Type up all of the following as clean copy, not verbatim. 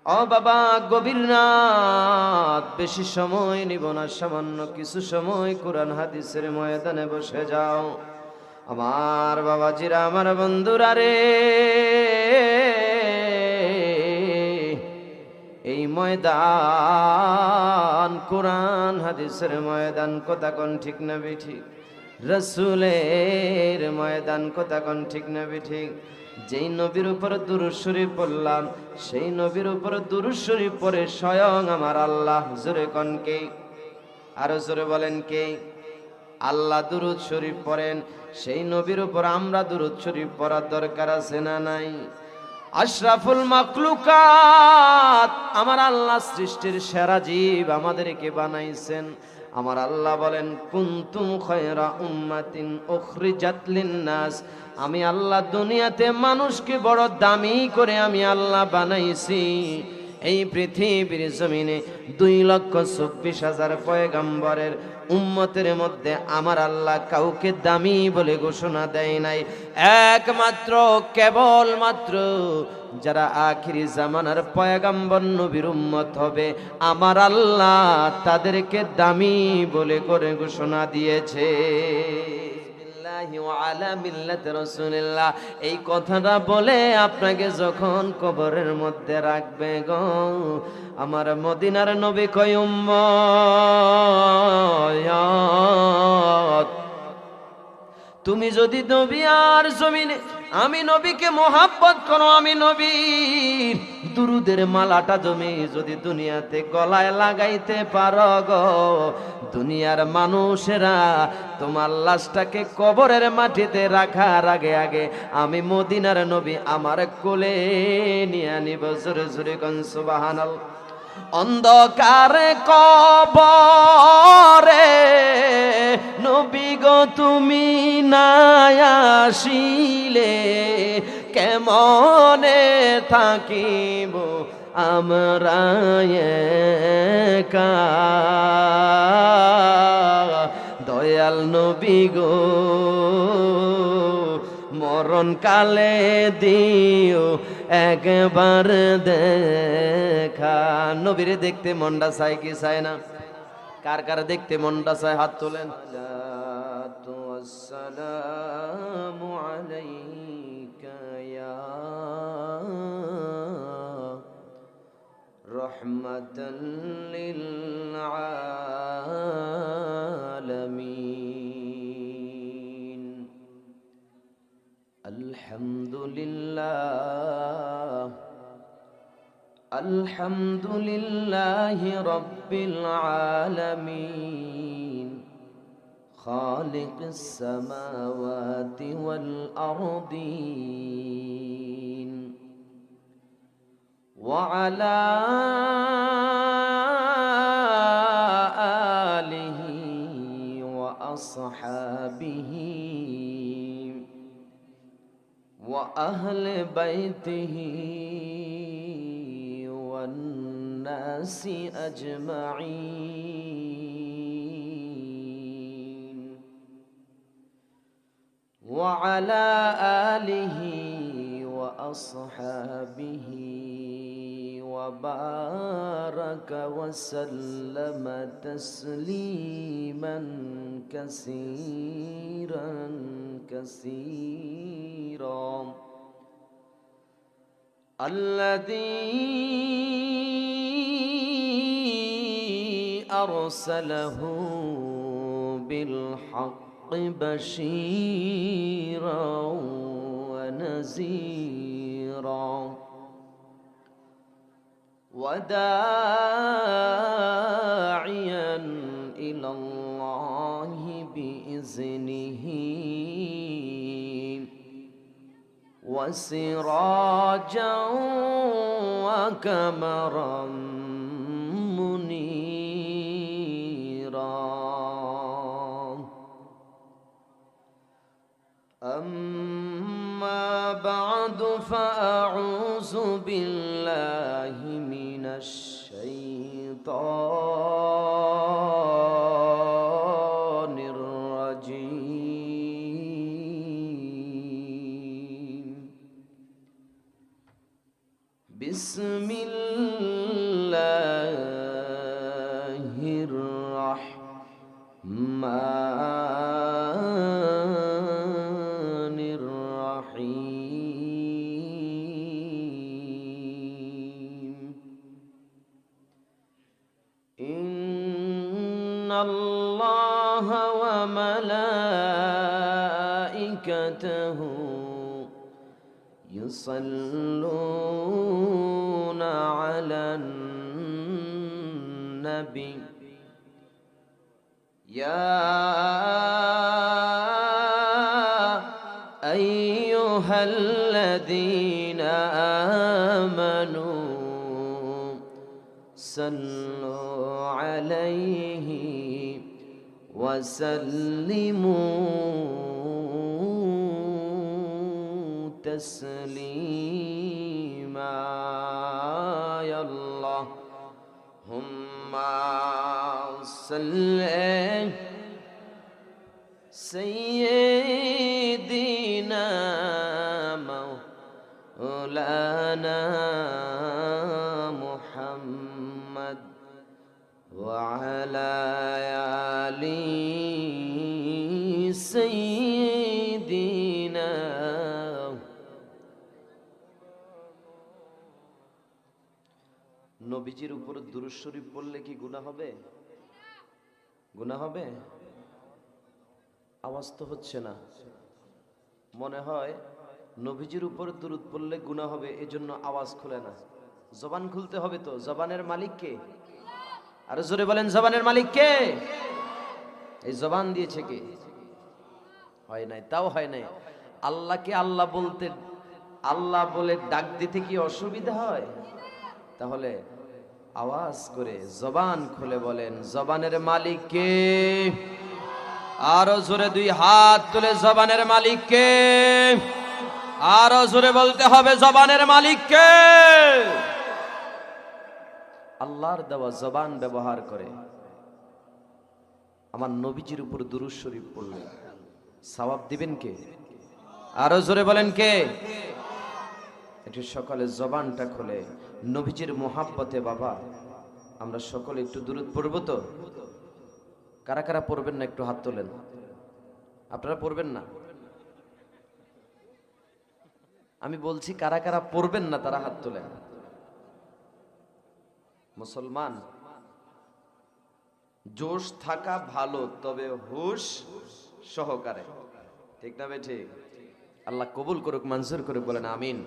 ও বাবা, গভীর রাত, বেশি সময় নিব না, সামান্য কিছু সময় কোরআন হাদিসের ময়দানে বসে যাও। আমার বাবাজিরা, আমার বন্ধুরা রে, এই ময়দান কোরআন হাদিসের ময়দান, কথা কোন ঠিক না বেঠিক? রসুলের ময়দান, কথা কোন ঠিক না বেঠিক? যেই নবীর উপর দুরূদ শরীফ পড়লাম, সেই নবীর উপর দুরূদ শরীফ পড়ে স্বয়ং আমার আল্লাহ, জোরে কোন কে? আরো জোরে বলেন কে? আল্লাহ দুরূদ শরীফ পড়েন, সেই নবীর উপর আমরা দুরূদ শরীফ পড়ার দরকার আছে না নাই? আশরাফুল মাখলুকাত, আমার আল্লাহ সৃষ্টির সেরা জীব আমাদেরকে বানাইছেন। আমার আল্লাহ বলেন, কুনতুম খায়রা উম্মাতিন উখরিজাত লিন-নাস, আমি আল্লাহ দুনিয়াতে মানুষকে বড় দামি করে আমি আল্লাহ বানাইছি। এই পৃথিবীর জমিনে 2,24,000 পয়গম্বরের উম্মতের মধ্যে আমার আল্লাহ কাউকে দামি বলে ঘোষণা দেয় নাই। একমাত্র কেবলমাত্র যারা আখিরি জামানার পয়গম্বর নবীর উম্মত হবে, আমার আল্লাহ তাদেরকে দামি বলে করে ঘোষণা দিয়েছে। এই কথাটা বলে আপনাকে যখন কবরের মধ্যে রাখবে গো, আমার মদিনার নবী কয়, উম্মত, তুমি যদি নবী আর জমিনে আমি নবীকে মোহাব্বত করো, আমি নবীর দুরুদের মালাটা জমি যদি দুনিয়াতে গলায় লাগাইতে পারো গো, দুনিয়ার মানুষেরা তোমার লাশটাকে কবরের মাটিতে রাখার আগে আগে আমি মদিনার নবী আমার কোলে নিয়ে নিব। জোরে জোরে কোন সুবহানাল্লাহ। অন্ধকারে কবরে নবী গো তুমি না আসিলে, কেমনে থাকিব আমরা একা, দয়াল নবী গো মরণ কালে দিও একবার দেখা। নবীরে দেখতে মনটা চায় কি চায় না? কার কার দেখতে মনটা চায় হাত তোলেন। আসসালামু আলাইকা ইয়া রাহমাতাল লিল আলামিন। আলহামদুলিল্লাহ, আলহামদুলিল্লাহি রাব্বিল আলামিন, খালিকিস সামাওয়াতি ওয়াল আরদিন, ওয়া আলা আলিহি ওয়া আসহাবিহি ওয়া আহলে বাইতিহি ওয়ান নাসি আজমাইন, ওয়া আলা আলিহি ওয়া আসহাবিহি ওয়া বারাকা ওয়া সাল্লামা তাসলিমান কাসীরান কাসীরা। الذي أرسله بالحق بشيرا ونذيرا وداعيا إلى الله بإذنه وسراجا وقمرا منيرا. أما بعد فأعوذ بالله من الشيطان الرجيم. بسم الله বিসমিল্লাহির রাহমানির রাহিম ইন্নাল্লাহা ওয়া মালাইকাতাহু يصلون على النبي يا أيها الذين آمنوا صلوا عليه وسلموا تسليما يا اللهم صل سيدنا مولانا محمد وعلى آل سيدنا নবীজির উপর দুরূদ শরীফ পড়লে কি গুনাহ হবে? গুনাহ হবে? আওয়াজ তো হচ্ছে না। মনে হয় নবীজির উপর দুরূদ পড়লে গুনাহ হবে, এজন্য আওয়াজ খুলে না। জবান খুলতে হবে তো। জবানের মালিক কে? আর জোরে বলেন, জবানের মালিক কে? এই জবান দিয়েছে কে? হয় নাই, তাও হয় নাই। আল্লাহকে আল্লাহ বলতে, আল্লাহ বলে ডাক দিতে কি অসুবিধা হয়? তাহলে আওয়াজ করে জবান খুলে বলেন, জবানের মালিক কে? আরো জোরে দুই হাত তুলে জবানের মালিক কে? আরো জোরে বলতে হবে, জবানের মালিক কে? আল্লাহর দেওয়া জবান ব্যবহার করে আমার নবীজির উপর দুরূদ শরীফ পড়লে সওয়াব দিবেন কে? আরো জোরে বলেন কে? একটু সকালে জবানটা খুলে নবীজির মোহাব্বতে বাবা আমরা সকলে একটু দুরূদ পড়ব তো। কারা কারা পড়বেন না একটু হাত তোলেন। আপনারা পড়বেন না? আমি বলছি কারা কারা পড়বেন না তারা হাত তোলেন। মুসলমান, জোশ থাকা ভালো, তবে হুশ সহকারে। ঠিক না বেঠি? আল্লাহ কবুল করুক, মঞ্জুর করুক, বলেন আমিন।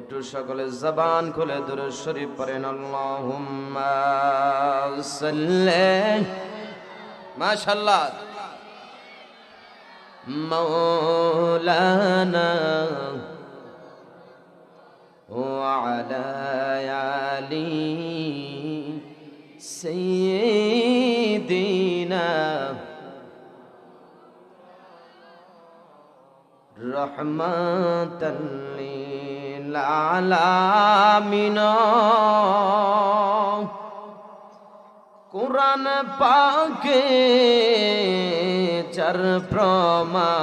একটু সকলে জবান খুলে দুরূদ শরীফ পড়েন। আল্লাহুম্মা সাল্লি, মাশাআল্লাহ, মাওলানা ওয়া আলা আলি সাইয়্যিদিনা রাহমাতাল লিল আলামিন। কুরআন পাকে চার প্রমাণ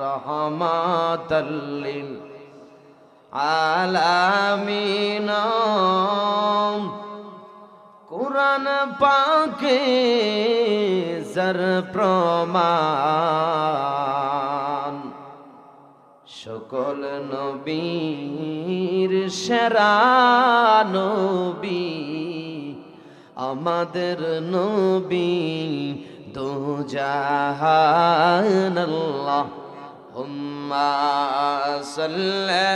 রহমাতাল লিল আলামিন। কুরআন পাকে চার প্রমাণ সকল নবীর সেরা নবী আমাদের নবী দো জাহান। আল্লাহুম্মা সাল্লি,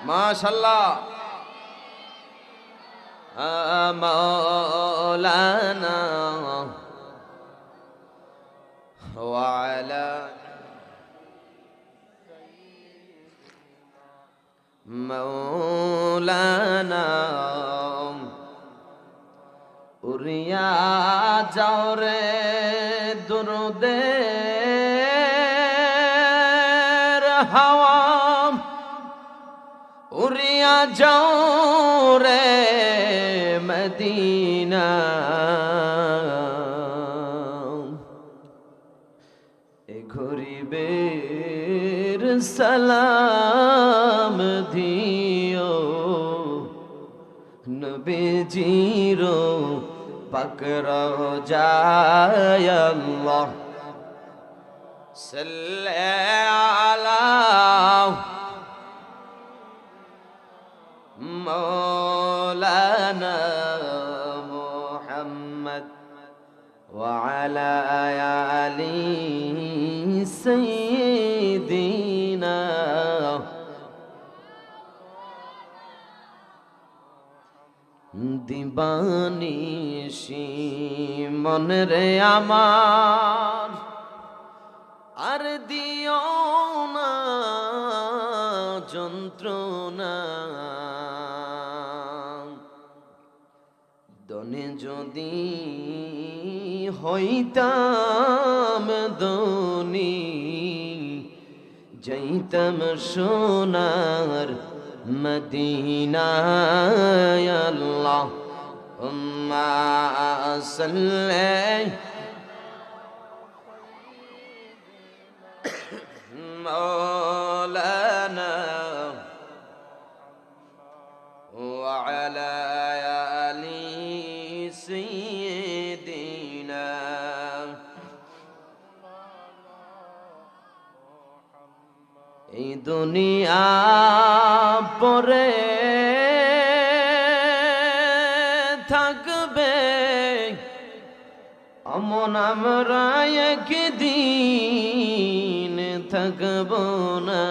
মাশাআল্লাহ, মাওলানা ওয়া আলা মাওলানা। উড়িয়া যাও রে দুরুদের হাওয়া, উড়িয়া যাও রে মদিনা। এ গরিবের সালাম নবীজির পাক রওজায় আল্লাহ সাল্লি আলা মাওলানা মুহাম্মদ ওয়া আলা আলি সাইয়্যিদিনা দিবানিশি মনে রে আমার আর দিও না যন্ত্রণা দনে যদি হইতাম দনি যাইতাম সোনার মদিনায় আল্লাহুম্মা সাল্লি মাওলানা ওয়া আলা আলি সাইয়্যিদিনা এই দুনিয়া পরে থাকবে অমন আমরা একদিন থাকব না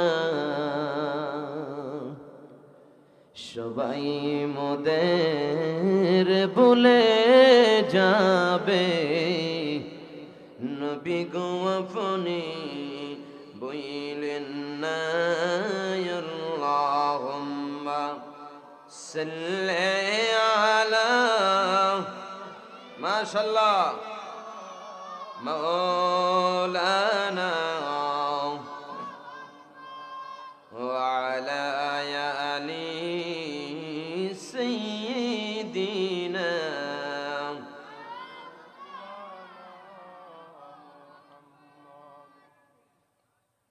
সবাই মোদের বলে যাবে নবী গো আপনি বইলেন না আল্লাহুম্মা সাল্লি আলা মাশাআল্লাহ মাওলানা ওয়া আলা আলি সাইয়্যিদিনা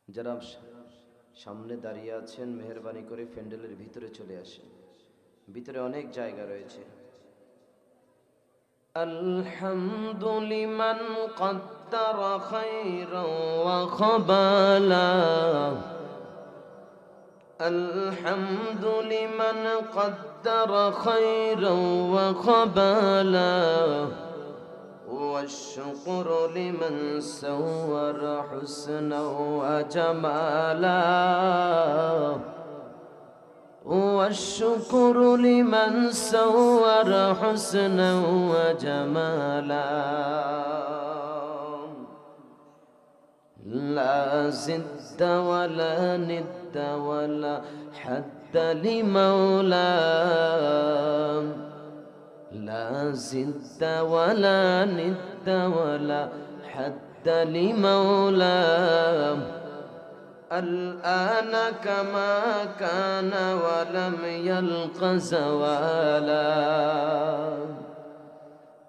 যারা সামনে দাঁড়িয়ে আছেন মেহেরবানি করে প্যান্ডেলের ভিতরে চলে আসেন ভিতরে অনেক জায়গা রয়েছে আলহামদুলিমান কদ্দার খায়রান ওয়া খাবালা আলহামদুলিমান কদ্দার খায়রান ওয়া খাবালা والشكر لمن سور حسنا وجمالا والشكر لمن سور حسنا وجمالا لا زد ولا ند ولا حد لمولاه لا زد ولا ند ولا حد لمولاه الآن كما كان ولم يلق زوالا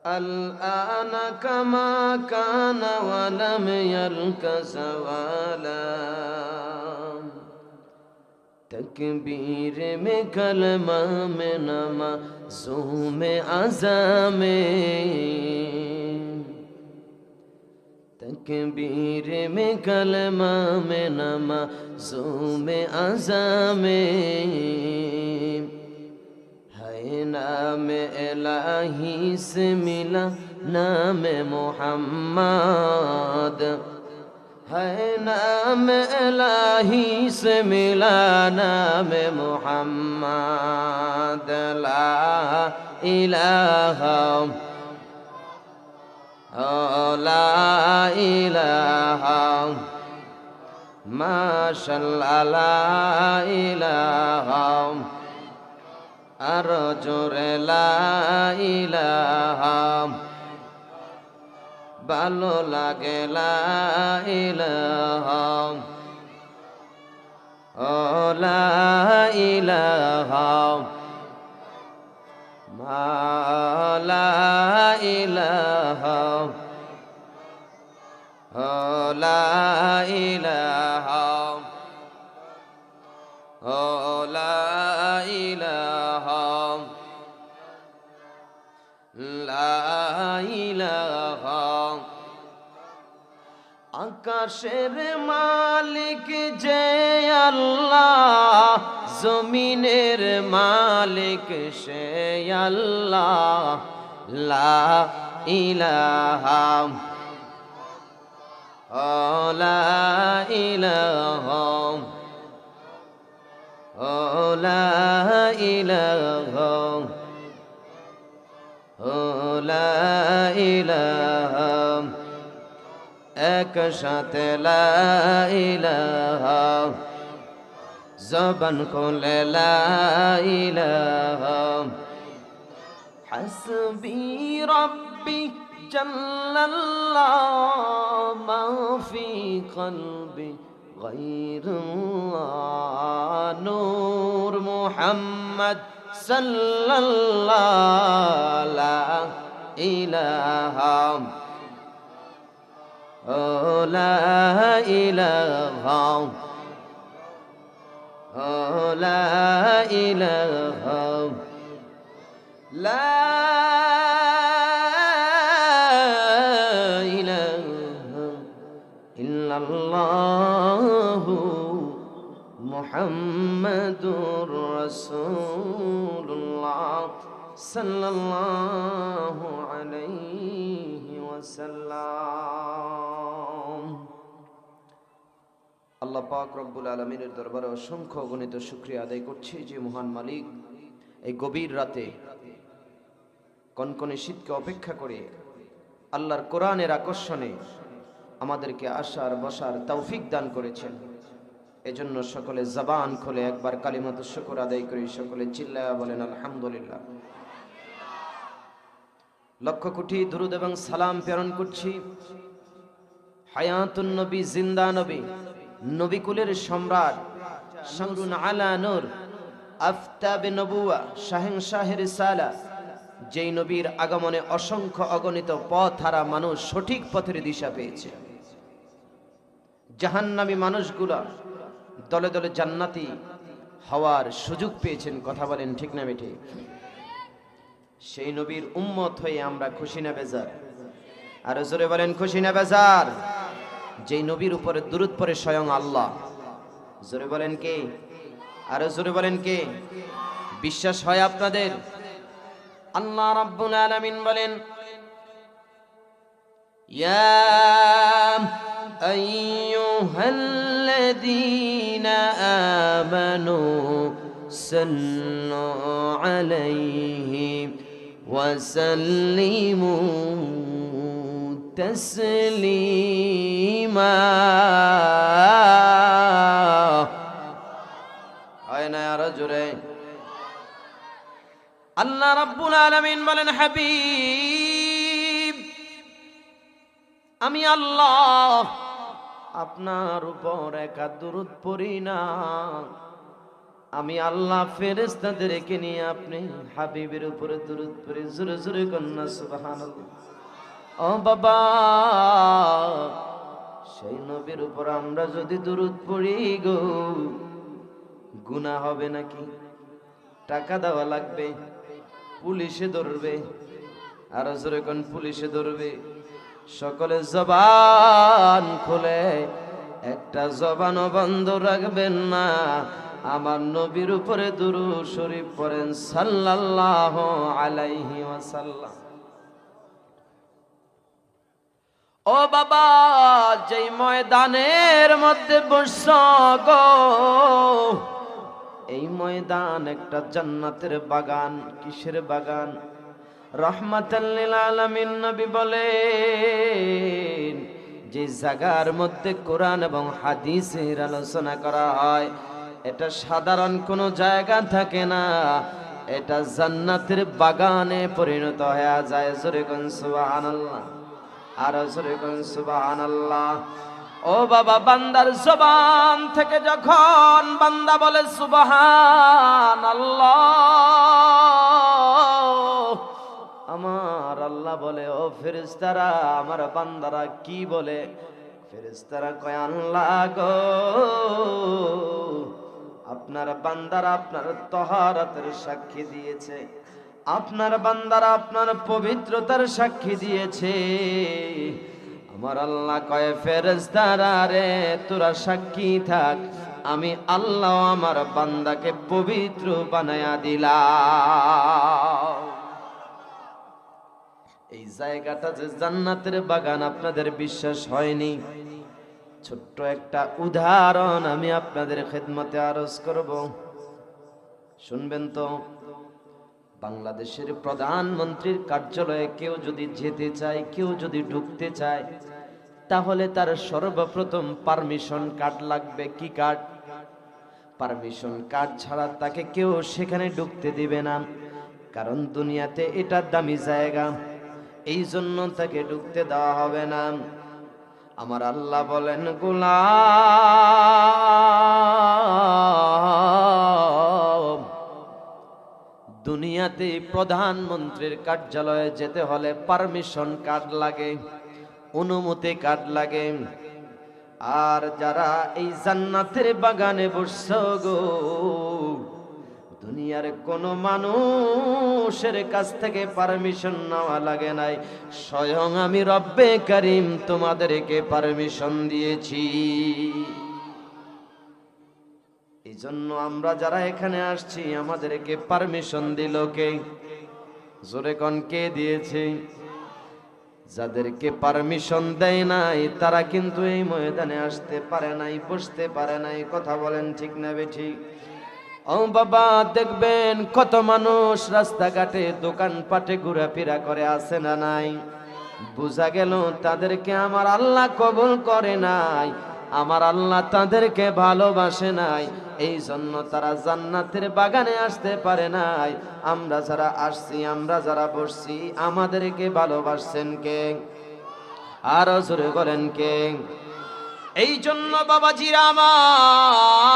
الآن كما كان ولم يلق زوالا تکبیر میں کلمہ میں نمازوں میں عزا میں تکبیر میں کلمہ میں نمازوں میں عزا میں ہے نام الہی سے ملا نام محمد ہے نام الہی سے ملا نام محمد لا الہ لا الہ ماشاءاللہ لا الہ ارجر لا الہ ভালো লাগে লা ইলাহা ও লা ইলাহা মা লা ইলাহা ও লা ইলাহা ও লা ইলাহা আকাশের মালিক যে আল্লাহ, জমিনের মালিক সে আল্লাহ। লা ইলাহা লা ইলাহা লা ইলাহা লা ইলাহা, এক সাথে লা ইলাহা, জবান খুলে লা ইলাহা। হাসবি রব্বি জাল্লাল্লাহ মা ফি কলবি গায়রুল্লাহ, নূর মুহাম্মদ সাল্লাল্লাহু লা ইলাহা লা ইলাহা লা ইলাহা লা ইলাহা ইল্লাল্লাহু মুহাম্মাদুর রাসূলুল্লাহ সাল্লাল্লাহু আলাইহি ওয়াসাল্লাম। আল্লাহ পাক রব্বুল আলামিনের দরবারে অসংখ্য অগণিত শুকরিয়া আদায় করছি যে মহান মালিক এই গভীর রাতে কনকনে শীতকে অপেক্ষা করে আল্লাহর কোরআনের আকর্ষণে আমাদেরকে আসার বসার তৌফিক দান করেছেন। এজন্য সকলে জবান খুলে একবার কালিমাতুশ শুকর আদায় করি, সকলে চিল্লায়া বলেন আলহামদুলিল্লাহ। লক্ষ কোটি দুরূদ এবং সালাম প্রেরণ করছি হায়াতুন নবী, জিন্দা নবী, নবী কুলের সম্রাট, শামরুন আলা নূর, আফতাবে নবুয়া, শাহেনশাহে রিসালা, যেই নবীর আগমনে অসংখ্য অগণিত পথ হারা মানুষ সঠিক পথের দিশা পেয়েছে। জাহান্নামী মানুষগুলা দলে দলে জান্নাতি হওয়ার সুযোগ পেয়েছেন। কথা বলেন ঠিক না বেঠিক? সেই নবীর উম্মত হয়ে আমরা খুশি না বেজার? আর জোরে বলেন খুশি না বেজার? যেই নবীর উপরে দুরূদ পড়ে স্বয়ং আল্লাহ। জোরে বলেন কে? আর জোরে বলেন কে? বিশ্বাস হয় আপনাদের? আল্লাহ রাব্বুল আলামিন বলেন, ইয়া আইয়ুহাল্লাযীনা আমানু সাল্লু আলাইহি ওয়া সাল্লিমু তাসলিমা। হয় না আরো জোরে? আল্লাহ রাব্বুল আলামিন বলেন, হাবিব আমি আল্লাহ আপনার উপর একা দুরূদ পড়ি না, আমি আল্লাহ ফেরেশতাদেরকে নিয়ে আপনি হাবিবের উপরে দুরূদ পড়ি। জোরে জোরে কন্যা সুবহানাল্লাহ। ও বাবা, সেই নবীর উপর আমরা যদি দুরূদ পড়ি গো, গুনাহ হবে নাকি? টাকা দেওয়া লাগবে, পুলিশে ধরবে। আর জোরে কোন পুলিশে ধরবে? সকলে জবান খুলে, একটা জবানও বন্ধ রাখবেন না। আমার নবীর উপরে দুরূদ শরীফ পড়েন সাল্লাল্লাহু আলাইহি ওয়াসাল্লাম। ও বাবা, যেই ময়দানের মধ্যে বসছো গো, এই ময়দান একটা জান্নাতের বাগান। কিসের বাগান? রাহমাতাল লিল আলামিন নবী বলেন, যে জায়গার মধ্যে কোরআন এবং হাদিসের আলোচনা করা হয়, এটা সাধারণ কোনো জায়গা থাকে না, এটা জান্নাতের বাগানে পরিণত হয়ে যায়। জোরে কোন সুবহানাল্লাহ। আর জোরে কোন সুবহানাল্লাহ। ও বাবা, বান্দার জবান থেকে যখন বান্দা বলে সুবহানাল্লাহ, আমার আল্লাহ বলে, ও ফেরেশতারা আমার বান্দারা কি বলে? ফেরেশতারা কয়, আল্লাহ গো, আপনার বান্দারা আপনার তহারাতের সাক্ষী দিয়েছে, আপনার বান্দারা আপনার পবিত্রতার সাক্ষী দিয়েছে। আমার আল্লাহ কয় ফেরেশতারা রে তোরা সাক্ষী থাক, আমি আল্লাহ আমার বান্দাকে পবিত্র বানায়া দিলাম। এই জায়গাটা যে জান্নাতের বাগান আপনাদের বিশ্বাস হয়নি, ছোট্ট একটা উদাহরণ আমি আপনাদের খেদমতে আরজ করব, শুনবেন তো। বাংলাদেশের প্রধানমন্ত্রীর কার্যালয়ে কেউ যদি যেতে চায়, কেউ যদি ঢুকতে চায়, তাহলে তার সর্বপ্রথম পারমিশন কার্ড লাগবে। কি কার্ড? পারমিশন কার্ড ছাড়া তাকে কেউ সেখানে ঢুকতে দিবে না, কারণ দুনিয়াতে এটা দামি জায়গা, এই জন্য তাকে ঢুকতে দেওয়া হবে না। আমার আল্লাহ বলেন, গোলাম, দুনিয়াতে প্রধানমন্ত্রীর কার্যালয়ে যেতে হলে পারমিশন কার্ড লাগে, অনুমতি কার্ড লাগে। আর যারা এই জান্নাতের বাগানে বসছো গো, দুনিয়ার কোন মানুষের কাছ থেকে পারমিশন নেওয়া লাগে নাই, স্বয়ং আমি রব্বে কারীম তোমাদেরকে পারমিশন দিয়েছি। এই জন্য আমরা যারা এখানে আসছি, আমাদেরকে পারমিশন দিল কে? জোরে কোন কে দিয়েছে? যাদেরকে পারমিশন দেয় নাই তারা কিন্তু এই ময়দানে আসতে পারে নাই, বসতে পারে নাই। কথা বলেন ঠিক না বেঠিক? ও বাবা, দেখবেন কত মানুষ রাস্তাঘাটে দোকানপাটে ঘোরাফেরা করে, আছে না নাই? বুঝা গেল তাদেরকে আমার আল্লাহ কবুল করে নাই, আমার আল্লাহ তাদেরকে ভালোবাসে নাই, এই জন্য তারা জান্নাতের বাগানে আসতে পারে নাই। আমরা যারা আসছি, আমরা যারা বসছি, আমাদেরকে ভালোবাসছেন কে? আরো জোরে বলেন কে? এই জন্য বাবাজিরা আমার,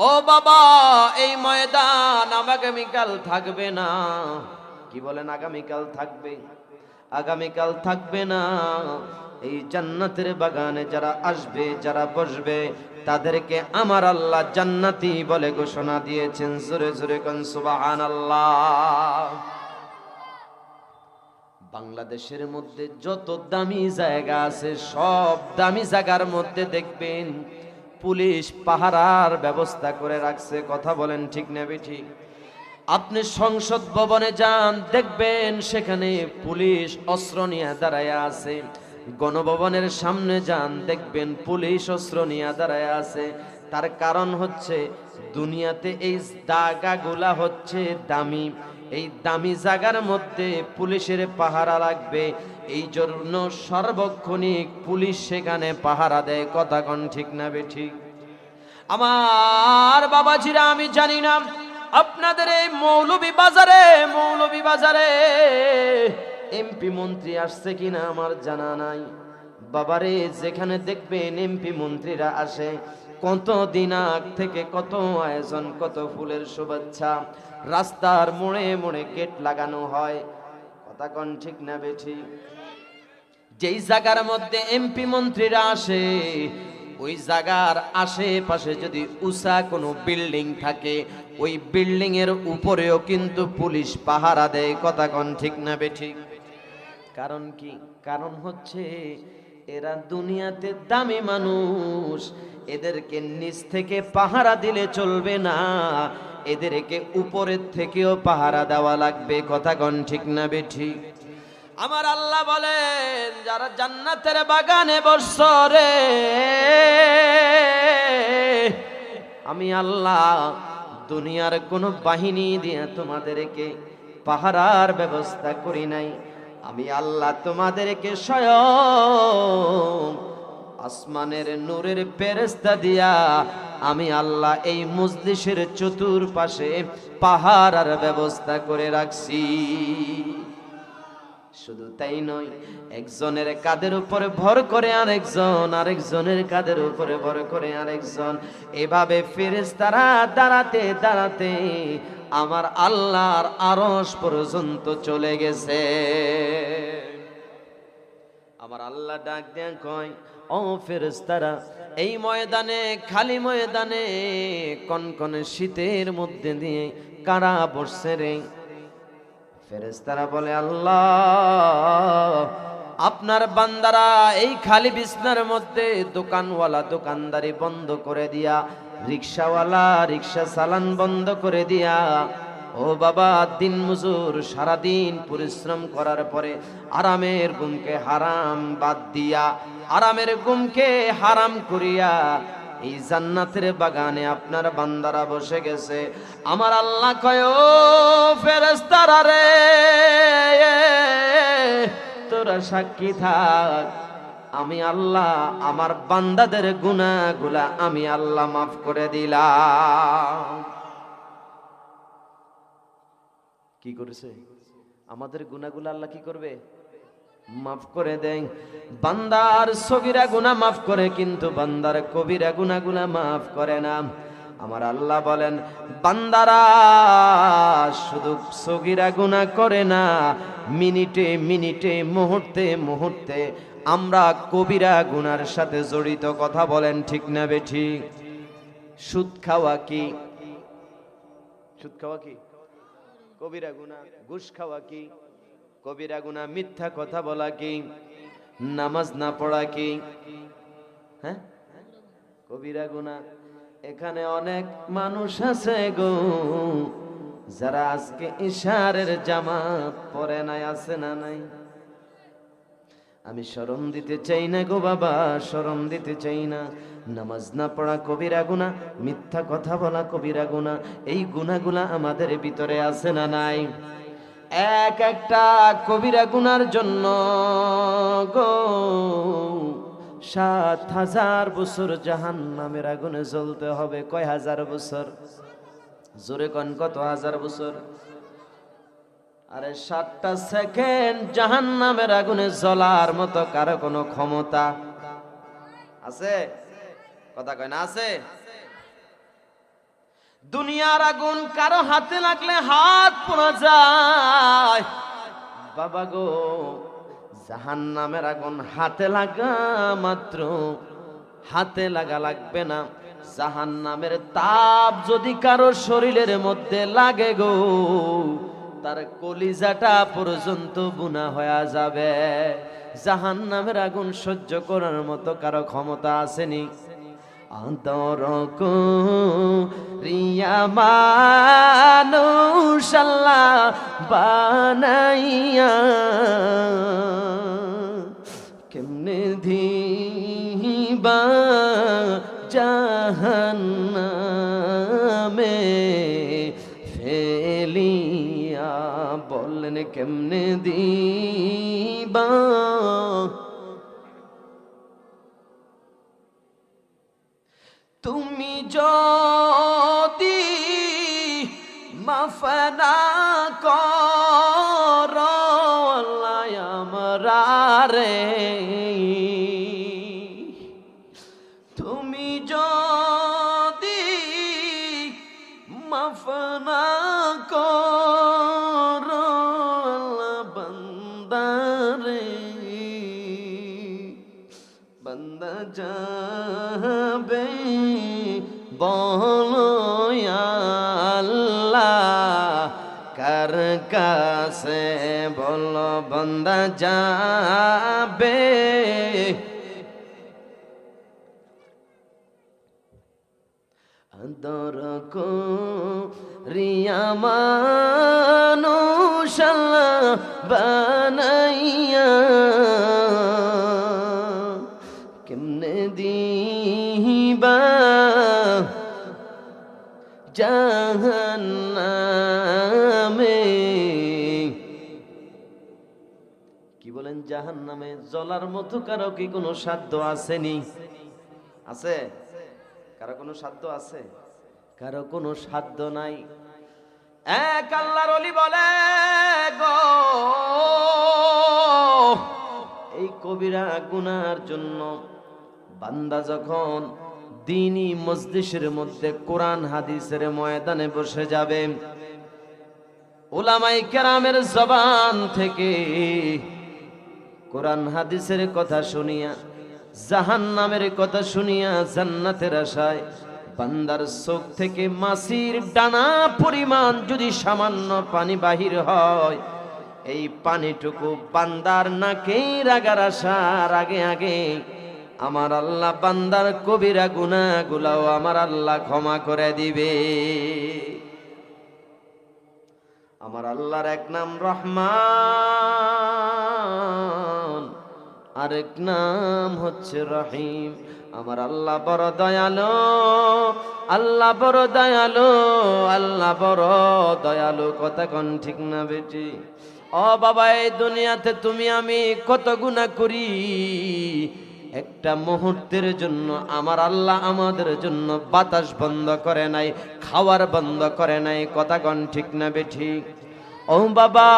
ও বাবা, এই ময়দান আগামীকাল থাকবে না। কি বলেন? আগামীকাল থাকবে? আগামীকাল থাকবে না। এই জান্নাতের বাগানে যারা আসবে, যারা বসবে, তাদেরকে আমার আল্লাহ জান্নাতি বলে ঘোষণা দিয়েছেন। জোরে জোরে কোন সুবহানাল্লাহ। বাংলাদেশের মধ্যে যত দামি জায়গা আছে, সব দামি জায়গার মধ্যে দেখবেন পুলিশ পাহারার ব্যবস্থা করে রাখছে। কথা বলেন ঠিক না বেঠিক? আপনি সংসদ ভবনে যান, দেখবেন সেখানে পুলিশ অস্ত্র নিয়ে দাঁড়ায় আছে। গণভবনের সামনে যান, দেখবেন পুলিশ অস্ত্র নিয়ে দাঁড়ায় আছে। তার কারণ হচ্ছে দুনিয়াতে এই জায়গাগুলা হচ্ছে দামি, এই দামি জায়গার মধ্যে পুলিশের পাহারা লাগবে, এই জন্য সার্বক্ষণিক পুলিশ সেখানে পাহারা দেয়। কথা কোন ঠিক না বেঠিক? আমার বাবাজিরা, আমি জানি না আপনাদের এই মৌলভীবাজারে এমপি মন্ত্রী আসছে কিনা আমার জানা নাই। বাবারে, যেখানে দেখবেন এমপি মন্ত্রীরা আসে, কত দিন আগ থেকে কত আয়োজন, কত ফুলের শুভেচ্ছা, রাস্তার মোড়ে মোড়ে গেট লাগানো হয়। কথা কোন ঠিক না বেঠিক? যেই জায়গার মধ্যে এমপি মন্ত্রীরা আসে, ওই জায়গার আশেপাশে যদি উঁচা কোনো বিল্ডিং থাকে, ওই বিল্ডিং এর উপরেও কিন্তু পুলিশ পাহারা দেয়। কথা কোন ঠিক না বেঠিক? কারণ কি? কারণ হচ্ছে এরা দুনিয়াতে দামি মানুষ, এদেরকে নিচ থেকে পাহারা দিলে চলবে না, এদেরকে উপরের থেকেও পাহারা দেওয়া লাগবে। কথা কোন ঠিক না বেঠিক? আমার আল্লাহ বলেন, যারা জান্নাতের বাগানে বসছো রে, আমি আল্লাহ দুনিয়ার কোনো বাহিনী দিয়ে তোমাদেরকে পাহারার ব্যবস্থা করি নাই, আমি আল্লাহ তোমাদেরকে স্বয়ং আসমানের নূরের ফেরেশতা দিয়া আমি আল্লাহ এই মজলিসের চতুর্পাশে পাহারার ব্যবস্থা করে রাখছি। শুধু তাই নয়, একজনের কাঁধের উপরে ভর করে আরেকজন, আরেকজনের কাঁধের উপরে ভর করে আরেকজন, এভাবে ফেরেশতারা দাঁড়াতে দাঁড়াতে আমার আল্লাহর আরশ পর্যন্ত চলে গেছে। আমার আল্লাহ ডাক দেন, কয়, ও ফেরেশতারা, এই ময়দানে, খালি ময়দানে কনকনে শীতের মধ্যে দিয়ে কারা বসছে রে? ফেরেশতারা বলে, আল্লাহ আপনার বান্দারা এই খালি বিছনার মধ্যে দোকানওয়ালা দোকানদারি বন্ধ করে দিয়া, রিক্সাওয়ালা রিক্সা চালান বন্ধ করে দিয়া, ও বাবা দিন মজুর সারাদিন পরিশ্রম করার পরে আরামের ঘুমকে হারাম বাদ দিয়া, আরামের ঘুমকে হারাম করিয়া এই জান্নাতের বাগানে আপনার বান্দারা বসে গেছে। আমার আল্লাহ কয়, ও ফেরেশতারা রে, তোরা সাক্ষী থাক, আমি আল্লাহ আমার বান্দাদের গুনাহগুলা আমি আল্লাহ মাফ করে দিলাম। কি করেছে? আমাদের গুনাহগুলা আল্লাহ কি করবে? মাফ করে দেন। বান্দার সগীরা গুনাহ মাফ করে, কিন্তু বান্দার কবিরা গুনাহগুলা মাফ করে না। আমার আল্লাহ বলেন, বান্দারা শুধু সগীরা গুনাহ করে না, মিনিটে মিনিটে মুহূর্তে মুহূর্তে আমরা কবিরা গুনার সাথে জড়িত। কথা বলেন ঠিক না বেঠিক? সুদ খাওয়া কি? সুদ খাওয়া কি কবিরা গুনাহ? ঘুষ খাওয়া কি কবিরা গুনাহ? মিথ্যা কথা বলা কি? নামাজ না পড়া কি? হ্যাঁ, কবিরা গুনাহ। এখানে অনেক মানুষ আছে গো, যারা আজকে ইশারের জামাত পরে নাই, আছে না নাই? আমি শরম দিতে চাই না গো বাবা, শরম দিতে চাই না। নামাজ না পড়া কবিরা গুনাহ, মিথ্যা কথা বলা কবিরা গুনাহ। এই গুনাহগুলা আমাদের ভিতরে আছে না নাই? এক একটা কবিরা গুনার জন্য গো ৭,০০০ বছর জাহান্নামের আগুনে জ্বলতে হবে। কয় হাজার বছর? জোরে কোন, কত হাজার বছর? আরে ৭টা সেকেন্ড জাহান্নামের আগুনে জ্বলার মতো কারো কোনো ক্ষমতা আছে? কথা কয় না আছে? দুনিয়ার আগুন কারো হাতে লাগলে হাত পোড়া যায় বাবা গো, জাহান্নামের আগুন হাতে লাগা মাত্র, হাতে লাগা লাগবে না, জাহান্নামের তাপ যদি কারো শরীরের মধ্যে লাগে গো, তার কলিজাটা পর্যন্ত বুনা হয়ে যাবে। জাহান্নামের আগুন সহ্য করার মতো কারো ক্ষমতা আসেনি? আদর করিয়া মানুষ আল্লাহ বানাইয়া, কেমনে দিবা জাহান্নামে ফেলিয়া, বলেন কেমনে দিবা? তুমি যদি মাফ না করো আল্লাহ আমরারে, তুমি যদি মাফ না করো আল্লাহ বান্দারে, বান্দা যাবে বলো আল্লাহ কার কাছে, বলো বান্দা যাবে? আদর করিয়া মানুষ আল্লাহ বানাইয়া, কেমনে দিবা জাহান্নামে? কি বলেন? জাহান্নামে জ্বলার মতো কারো কি কোনো সাধ্য আসেনি? আছে? কারো কোনো সাধ্য আছে? কারো কোনো সাধ্য নাই। এক আল্লাহর ওলি বলে গো, এই কবিরা গুনার জন্য বান্দা যখন দ্বীনি মজলিসের মধ্যে কোরআন হাদিসের ময়দানে বসে যাবে, উলামায়ে কেরামের জবান থেকে কোরআন হাদিসের কথা শুনিয়া, জাহান্নামের কথা শুনিয়া, জান্নাতের আশায় বান্দার চোখ থেকে মাছির ডানা পরিমাণ যদি সামান্য পানি বাহির হয়, এই পানিটুকু বান্দার নাকের আগার আসার আগে আগে আমার আল্লাহ বান্দার কবিরা গুনাহগুলোও আমার আল্লাহ ক্ষমা করে দিবে। আমার আল্লাহর এক নাম রহমান, আরেক নাম হচ্ছে রহিম। আমার আল্লাহ বড় দয়ালু, আল্লাহ বড় দয়ালু, আল্লাহ বড় দয়ালু। কথা কোন ঠিক না বেটি? ও বাবা, এই দুনিয়াতে তুমি আমি কত গুনাহ করি, একটা মুহূর্তের জন্য আমার আল্লাহ আমাদের জন্য বাতাস বন্ধ করে নাই, খাওয়ার বন্ধ করে নাই। কথা কোন ঠিক না বেটি? ও বাবা,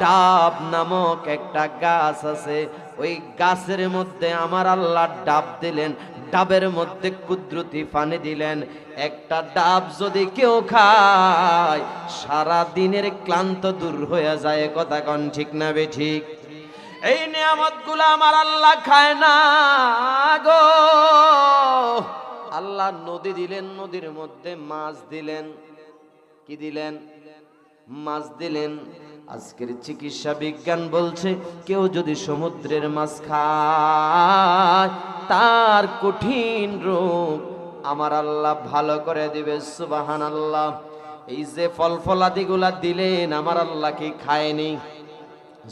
ডাব নামক একটা গাছ আছে, ওই গাছের মধ্যে আমার আল্লাহ ডাব দিলেন, ডাবের মধ্যে কুদরতি পানি দিলেন। একটা ডাব যদি কেউ খায় সারা দিনের ক্লান্ত দূর হয়ে যায়। কথা কোন ঠিক না বেঠিক? এই নিয়ামতগুলো আমার আল্লাহ খায় না গো। আল্লাহ নদী দিলেন, নদীর মধ্যে মাছ দিলেন। কি দিলেন? মাছ দিলেন। আজকের চিকিৎসা বিজ্ঞান বলছে কেউ যদি সমুদ্রের মাছ খায় তার কঠিন রোগ আমার আল্লাহ ভালো করে দিবে। সুবহানাল্লাহ। এই যে ফল ফলাদিগুলা দিলেন আমার আল্লাহ কি খায়নি?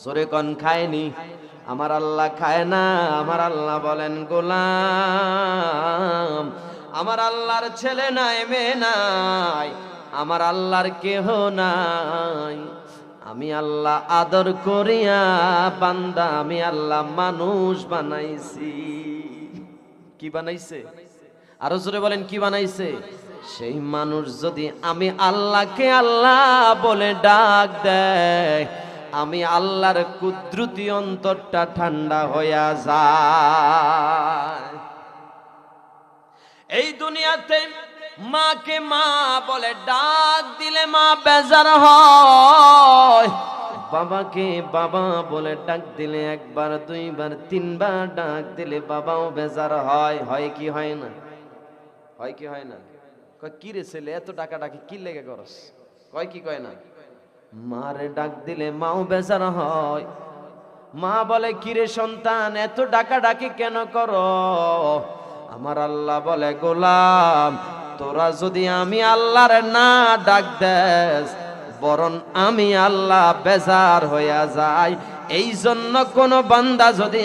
জোরে কোন খায়নি? আমার আল্লাহ খায় না। আমার আল্লাহ বলেন, গোলাম, আমার আল্লাহর ছেলে নাই, মেয়ে নাই, আমার আল্লাহর কেহ নাই। আমি আল্লাহ আদর করিয়া বান্দা, আমি আল্লাহ মানুষ বানাইছি। কি বানাইছে? আরো জোরে বলেন, কি বানাইছে? সেই মানুষ যদি আমি আল্লাহকে আল্লাহ বলে ডাক দেয়, আমি আল্লাহর কুদরতি অন্তরটা ঠান্ডা হইয়া যায়। এই দুনিয়াতে মাকে মা বলে ডাক দিলে মা বেজার হয়, বাবাকে বাবা বলে ডাক দিলে একবার দুইবার তিনবার ডাক দিলে বাবাও বেজার হয়। হয় কি হয় না? হয় কি হয় না? কয় কি রে ছেলে এত ডাকা ডাকি কি লেগে করস? কয় কি কয় না? মারে ডাক দিলে মাও বেজার হয়। মা বলে কি রে সন্তান এত ডাকা ডাকি কেন করো? আমার আল্লাহ বলে, গোলাম, তোরা যদি আমি আল্লাহর না ডাক দেস বরং আমি আল্লাহ বেজার হইয়া যাই। এই জন্য কোন বান্দা যদি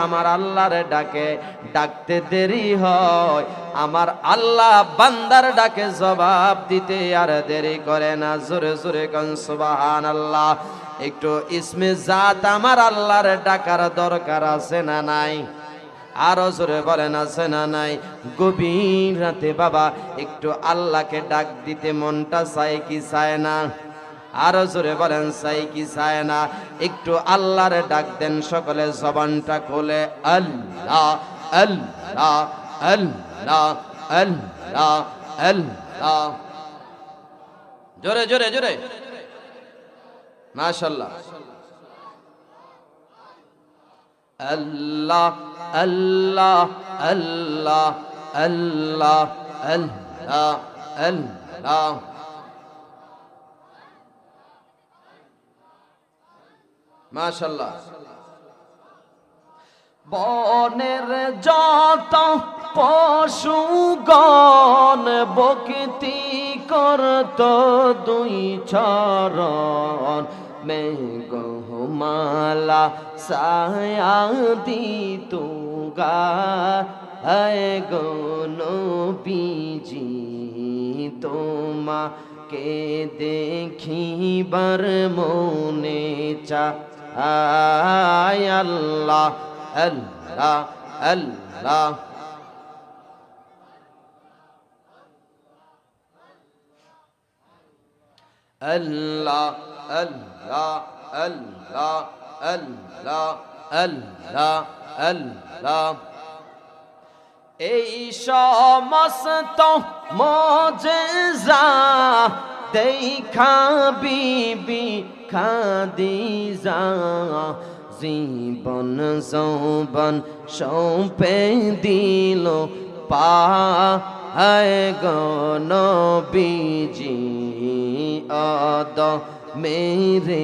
আমার আল্লাহরে ডাকে, ডাকতে দেরি হয়, আমার আল্লাহ বান্দার ডাকে জবাব দিতে আর দেরি করে না। জোরে জোরে কোন সুবহানাল্লাহ। একটু ইসমে জাত আমার আল্লাহর ডাকার দরকার আছে না নাই? আরো জোরে বলেন, আছে না নাই? গভীর রাতে বাবা একটু আল্লাহকে ডাক দিতে মনটা চায় কি চায় না? আরো জোরে বলেন, চাই কি চায় না? একটু আল্লাহরে ডাক দেন, সকলে জবানটা খোলে, আল্লাহ আল্লাহ আল্লাহ আল্লাহ আল্লাহ। জোরে জোরে জোরে, মাশাআল্লাহ। আল্লাহ আল্লাহ আল্লাহ আল্লাহ আল্লাহ আল্লাহ। মাশাআল্লাহ। বনের যত পশুগণ বকতি করত দুই চরণ, মেঘমালা ছায়া দিত গায়ে গো নবীজি, তোমাকে দেখিবার মনে চায়। আল্লাহ আল্লাহ আল্লাহ। আল্লাহ আল্লাহ আল্লাহ আল্লাহ আল্লাহ আল্লাহ। এই সমস্ত মুজিজা দেখা বিবি খাদিজা, জীবন যৌবন সৌঁপে দিল পায় গো নবীজি, আদ মেরে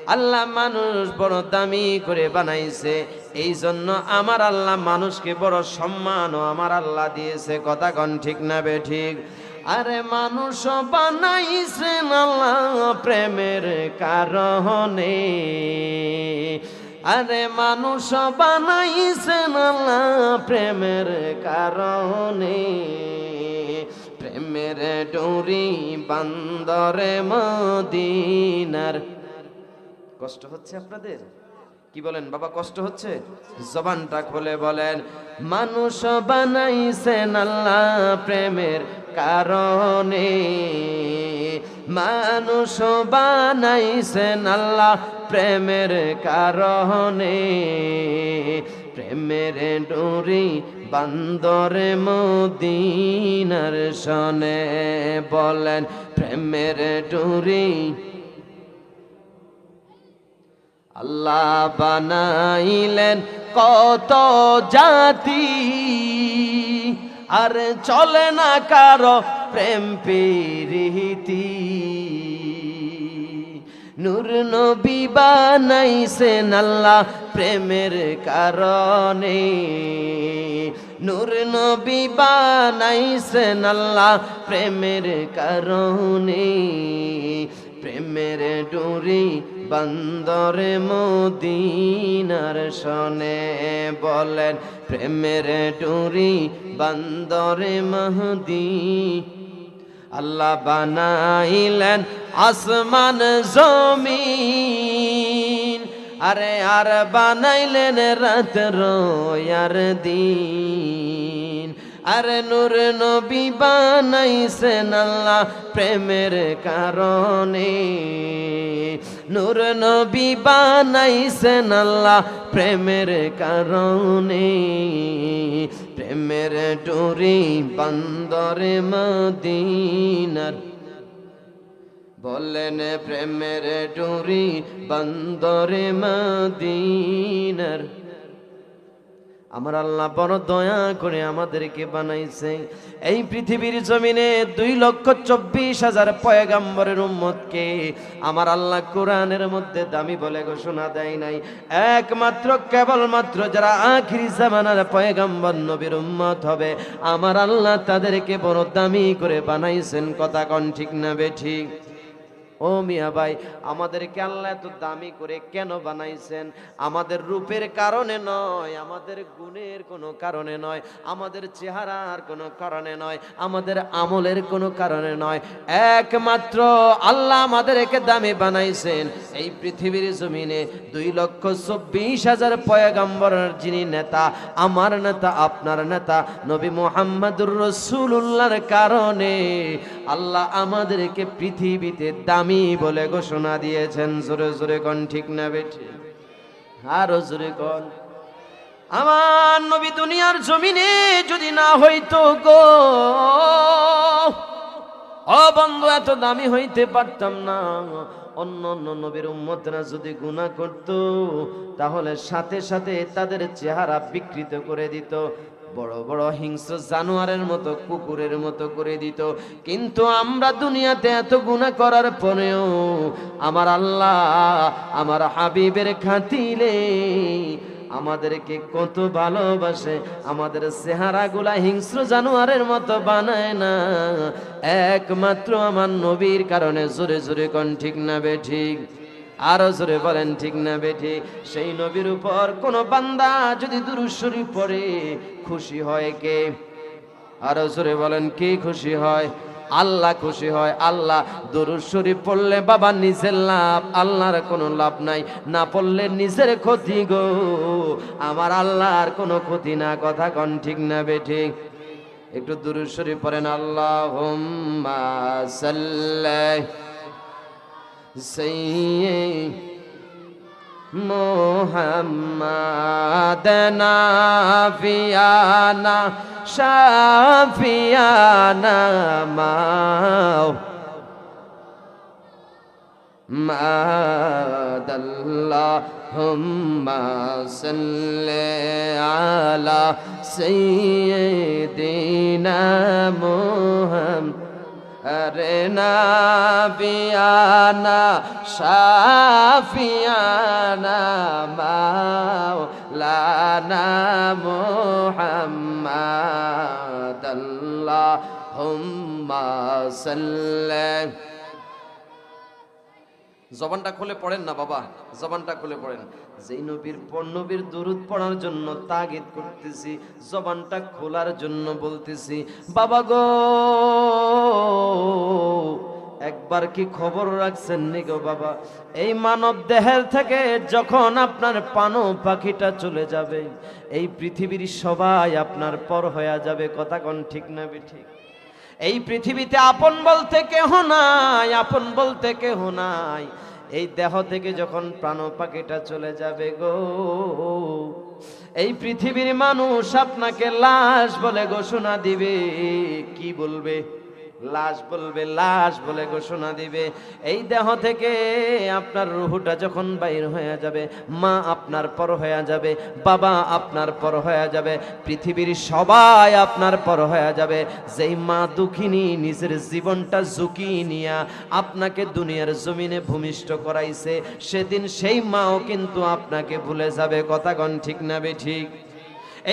আল্লাহ মানুষ বড় দামি করে বানাইছে, এই জন্য আমার আল্লাহ মানুষকে বড় সম্মানও আমার আল্লাহ দিয়েছে। কথা কন ঠিক না বে ঠিক? আরে মানুষ বানাইছেন আল্লাহ প্রেমের কারণে, আরে মানুষ বানাইছেন আল্লাহ প্রেমের কারণে, প্রেমের ডোরি বান্দরে মদিনার। কষ্ট হচ্ছে আপনাদের? কি বলেন বাবা, কষ্ট হচ্ছে? জবানটা খুলে বলেন, মানুষ বানাইছেন আল্লাহ প্রেমের কারণে, মানুষ বানাইছেন আল্লাহ প্রেমের কারণে, প্রেমের ডোরি বান্দরে মদিনার শনে। বলেন প্রেমের ডোরি আল্লাহ বানাইলেন কত জাতি, আর চলে না কারো প্রেম প্রীতি। নূর নবী বানাইছেন আল্লাহ প্রেমের কারণে, নূর নবী বানাইছেন আল্লাহ প্রেমের কারণে, প্রেমের ডোরি বান্দরে মদিনার শনে। বলেন প্রেমের ডোরি বান্দরে মহদি। আল্লাহ বানাইলেন আসমান জমিন, আরে আর বানাইলেন রাত রোয়ার দিন, আরে নূর নবী বানাইছেন আল্লাহ প্রেমের কারণে, নূর নবী বানাইছেন আল্লাহ প্রেমের কারণে, প্রেমের ডোরি বান্দরে মদিনার। বলেন প্রেমের ডোরি বান্দরে মদিনার। আমার আল্লাহ বড় দয়া করে আমাদেরকে বানাইছে। এই পৃথিবীর জমিনে 2,24,000 পয়গাম্বরের উম্মতকে আমার আল্লাহ কোরআনের মধ্যে দামি বলে ঘোষণা দেয় নাই। একমাত্র কেবলমাত্র যারা আখিরি জামানার পয়গাম্বর নবীর উম্মত হবে, আমার আল্লাহ তাদেরকে বড় দামি করে বানাইছেন। কথা কন ঠিক না বেঠিক? ও মিয়া ভাই, আমাদেরকে আল্লাহ এত দামি করে কেন বানাইছেন? আমাদের রূপের কারণে নয়, আমাদের গুণের কোনো কারণে নয়, আমাদের চেহারার কোনো কারণে নয়, আমাদের আমলের কোনো কারণে নয়। একমাত্র আল্লাহ আমাদেরকে দামি বানাইছেন। এই পৃথিবীর জমিনে 2,24,000 পয়গাম্বরের যিনি নেতা, আমার নেতা, আপনার নেতা নবী মুহাম্মদুর রাসূলুল্লাহর কারণে আল্লাহ আমাদেরকে পৃথিবীতে দামি বলে ঘোষণা দিয়েছেন। জোরে জোরে কোন ঠিক না বেঠি? আরো জোরে কোন। আমার নবী দুনিয়ার জমিনে যদি না হইতো গো, ও বন্ধু, এত দামি হইতে পারতাম না। অন্য অন্য নবীর উম্মতরা যদি গুনাহ করত, তাহলে সাথে সাথে তাদের চেহারা বিকৃত করে দিত, বড় বড় হিংস্র জানোয়ারের মতো, কুকুরের মতো করে দিত। কিন্তু আমরা দুনিয়াতে এত গুনাহ করার পরেও আমার আল্লাহ আমার হাবিবের খাতিরে আমাদেরকে কত ভালোবাসে। আমাদের চেহারাগুলা হিংস্র জানোয়ারের মতো বানায় না, একমাত্র আমার নবীর কারণে। জোরে জোরে কোন ঠিক না বেঠিক? আরো জোরে বলেন ঠিক না বেঠিক? সেই নবীর উপর কোন বান্দা যদি দুরূদ শরীফ পড়ে, খুশি হয় কে? আরো জোরে বলেন, কে খুশি হয়? আল্লাহ খুশি হয়। আল্লাহ দুরূদ শরীফ পড়লে বাবা নিজের লাভ, আল্লাহর কোনো লাভ নাই। না পড়লে নিজের ক্ষতি গো, আমার আল্লাহর কোনো ক্ষতি না। কথা কন ঠিক না বেঠিক? একটু দুরূদ শরীফ পড়েন। আল্লাহুম্মা সাল্লি সাইয়্যিদিনা মুহাম্মাদানা ফিয়ানা শাফিয়ানা মাদাল্লাহুম্মা সাল্লি আলা সাইয়্যিদিনা মুহাম্মাদ আরে নাবিয়ানা শাফিয়ানা মাওলানা মুহাম্মাদ আল্লাহুম্মা সাল্লি। জবানটা খুলে পড়েন না বাবা, জবানটা খুলে পড়েন। যেই নবীর দরুদ পড়ার জন্য তাগিদ করতেছি, জবানটা খোলার জন্য বলতেছি। বাবা গো, একবার কি খবর রাখছেন নি গো বাবা? এই মানব দেহের থেকে যখন আপনার পানো পাখিটা চলে যাবে, এই পৃথিবীর সবাই আপনার পর হয়ে যাবে। কথা কোন ঠিক না ঠিক? এই পৃথিবীতে আপন বলতে কেহ নাই, আপন বলতে কেহ নাই। এই দেহ থেকে যখন প্রাণ পাখিটা চলে যাবে গো, এই পৃথিবীর মানুষ আপনাকে লাশ বলে ঘোষণা দিবে। কি বলবে? লাশ বলবে, লাশ বলে ঘোষণা দিবে। এই দেহ থেকে আপনার রুহটা যখন বাইর হয়ে যাবে, মা আপনার পর হয়ে যাবে, বাবা আপনার পর হয়ে যাবে, পৃথিবীর সবাই আপনার পর হয়ে যাবে। যেই মা দুঃখিনী নিজের জীবনটা ঝুঁকি নিয়া আপনাকে দুনিয়ার জমিনে ভূমিষ্ঠ করাইছে, সেদিন সেই মাও কিন্তু আপনাকে ভুলে যাবে। কথা কোন ঠিক না ঠিক?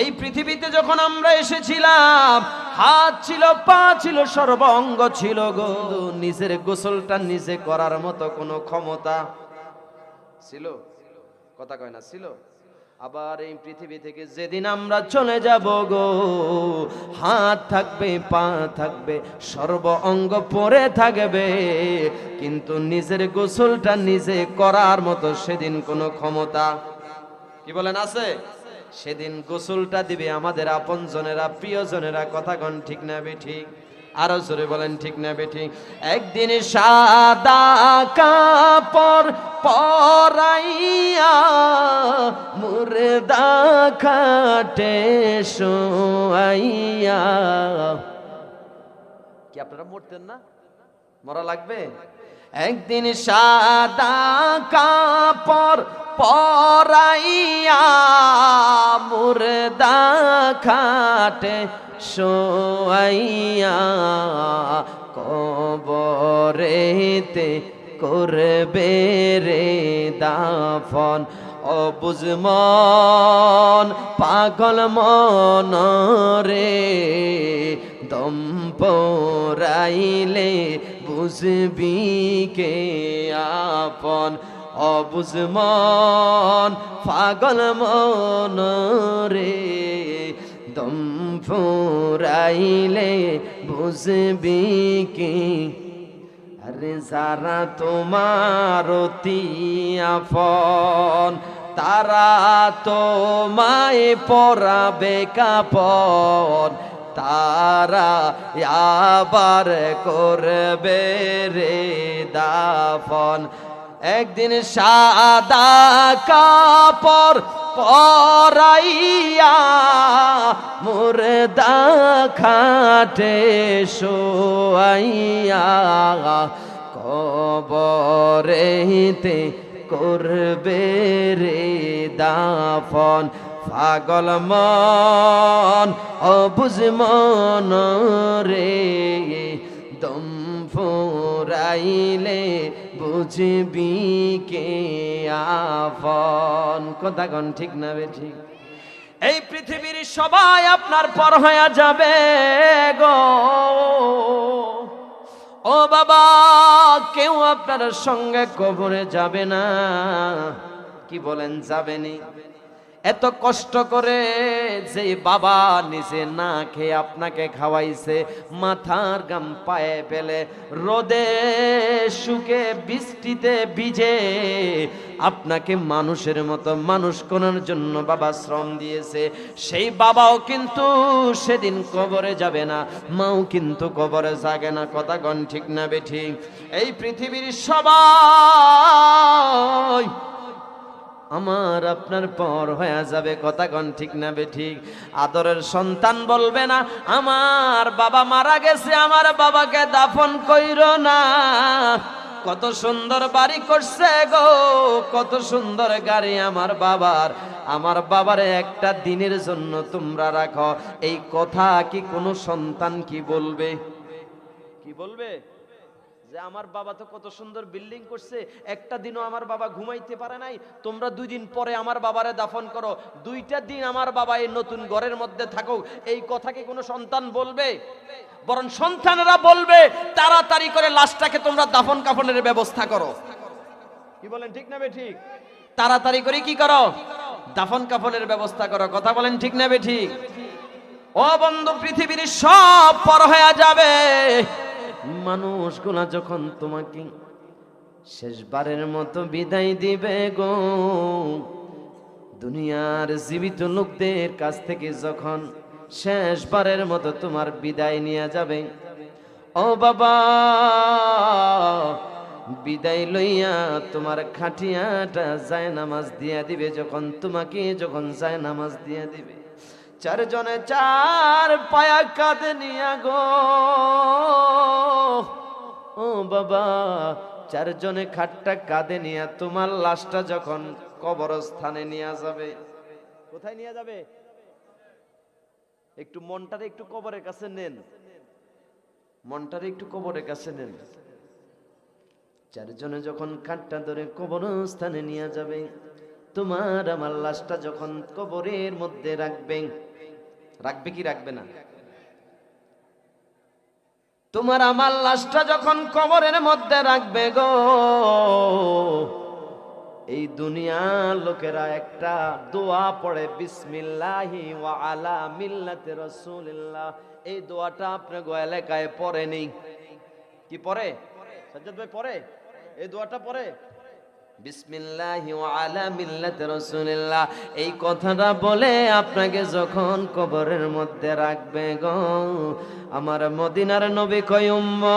এই পৃথিবীতে যখন আমরা এসেছিলাম, হাত ছিল, পা ছিল, সর্ব অঙ্গ ছিল গো, নিজের গোসলটা নিজে করার মতো কোনো ক্ষমতা ছিল? কথা কয় না ছিল? আবার এই পৃথিবী থেকে যেদিন আমরা চলে যাব গো, হাত থাকবে, পা থাকবে, সর্ব অঙ্গ পরে থাকবে, কিন্তু নিজের গোসলটা নিজে করার মতো সেদিন কোনো ক্ষমতা, কি বলেন, আছে? সেদিন গোসলটা দিবে আমাদের আপন জনেরা, প্রিয়জনেরা। কথা কোন ঠিক না ঠিক? আরো জোরে বলেন ঠিক না ঠিক? একদিন সাদা কাপড় পরাইয়া মুর্দা খাটে শোয়াইয়া। কি আপনারা মরতেন না? মরা লাগবে? একদিন সাদা কাপড় পরাইয়া মুর্দা খাটে শোয়াইয়া কবরেতে করবে রে দাফন। অবুঝ মন পাগল মন রে, দম পরাইলে বুঝবি কে আপন। অবুঝ মন পাগল মন রে, দম পরাইলে বুঝবি কে। আরে যারা তোমার অতি আপন, তারা তোমায় পরাবে কাপন, তারা আবার করবে রে দাফন। একদিন সাদা কাপড় পরাইয়া মুর্দা খাটে শোয়াইয়া কবরেতে করবে রে দাফন। পাগল মন অবুঝ মন রে, দম ফুরাইলে বুঝবি কে আপন। কথা কোন ঠিক না ঠিক? এই পৃথিবীর সবাই আপনার পর হয়ে যাবে গো। ও বাবা, কেউ আপনার সঙ্গে কবরে যাবে না। কি বলেন, যাবেনি? এত কষ্ট করে যে বাবা নিজে না খেয়ে আপনাকে খাওয়াইছে, মাথার গাম পায়ে ফেলে, রোদে শুকে বৃষ্টিতে ভিজে আপনাকে মানুষের মতো মানুষ করার জন্য বাবা শ্রম দিয়েছে, সেই বাবাও কিন্তু সেদিন কবরে যাবে না, মাও কিন্তু কবরে যাবে না। কথা কোন ঠিক না বেঠিক? এই পৃথিবীর সবাই আমার আপনার পর হয়ে যাবে। কথা কোন ঠিক না বেঠিক? আদরের সন্তান বলবে না, আমার বাবা মারা গেছে, আমার বাবাকে দাফন কইরো না। কত সুন্দর বাড়ি করছে গো, কত সুন্দর গাড়ি আমার বাবার, আমার বাবার একটা দিনের জন্য তোমরা রাখো। এই কথা কি কোনো সন্তান কি বলবে? কি বলবে? যে আমার বাবা তো কত সুন্দর বিল্ডিং করছে, একটা দিনও আমার বাবা ঘুমাইতে পারে নাই, তোমরা 2 দিন পরে আমার বাবারে দাফন করো, 2টা দিন আমার বাবা এই নতুন ঘরের মধ্যে থাকুক। এই কথা কি কোনো সন্তান বলবে? বরং সন্তানেরা বলবে তাড়াতাড়ি করে লাশটাকে তোমরা দাফন কাফনের ব্যবস্থা করো। কি বলেন, ঠিক না ঠিক? তাড়াতাড়ি করে কি করো? দাফন কাফনের ব্যবস্থা করো। কথা বলেন, ঠিক না ঠিক? ও বন্ধু, পৃথিবীর সব পর হয়ে যাবে, মানুষগুলা যখন তোমাকে শেষবারের মতো বিদায় দিবে গো, দুনিয়ার জীবিত লোকদের কাছ থেকে যখন শেষবারের মতো তোমার বিদায় নিয়ে যাবে, ও বাবা, বিদায় লইয়া তোমার খাটিয়াটা যায় নামাজ দিয়া দিবে। যখন তোমাকে যখন যায় নামাজ দিয়া দিবে, 4 জনে 4 পায়া কাঁধে নিয়া গো, ও বাবা, 4 জনে খাটটা কাঁধে নিয়া তোমার লাশটা যখন কবরস্থানে নিয়ে যাবে, কোথায় নিয়ে যাবে? একটু মনটারে একটু কবরের কাছে নেন, মনটারে একটু কবরের কাছে নেন। 4 জনে যখন খাটটা ধরে কবরস্থানে নিয়ে যাবে, তোমার আমার লাশটা যখন কবরের মধ্যে রাখবে, রাখবে কি রাখবে না? তোমার আমার লাশটা যখন কবরের মধ্যে রাখবে গো, এই দুনিয়ার লোকেরা একটা দোয়া পড়ে, বিসমিল্লাহি ওয়া আলা মিল্লাতি রাসূলিল্লাহ। এই দোয়াটা আপনার এলাকায় পড়েনি? কি পড়ে? সাজ্জাদ ভাই পড়ে? এই দোয়াটা পড়ে, বিসমিল্লাহি ওয়া আলা মিল্লাতি রাসূলিল্লাহ। এই কথাটা বলে আপনাকে যখন কবরের মধ্যে রাখবে গো, আমার মদিনার নবী কয়, উম্মত,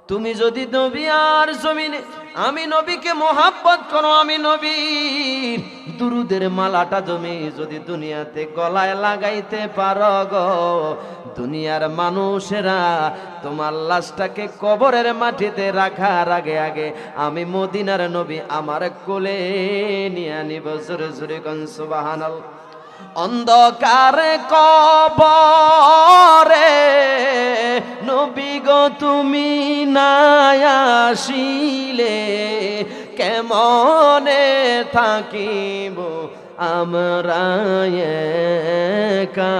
তুমি যদি নবী আর জমিনে আমি নবীকে মোহাব্বত করো, আমি নবীর দুরুদের মালাটা তুমি যদি দুনিয়াতে গলায় লাগাইতে পারো গো, দুনিয়ার মানুষেরা তোমার লাশটাকে কবরের মাটিতে রাখার আগে আগে আমি মদিনার নবী আমার কোলে নিয়ে নিব। জোরে জোরে কোন সুবহানাল্লাহ। অন্ধকারে কবরে নবী গো তুমি না আসিলে, কেমনে থাকিব আমরা একা,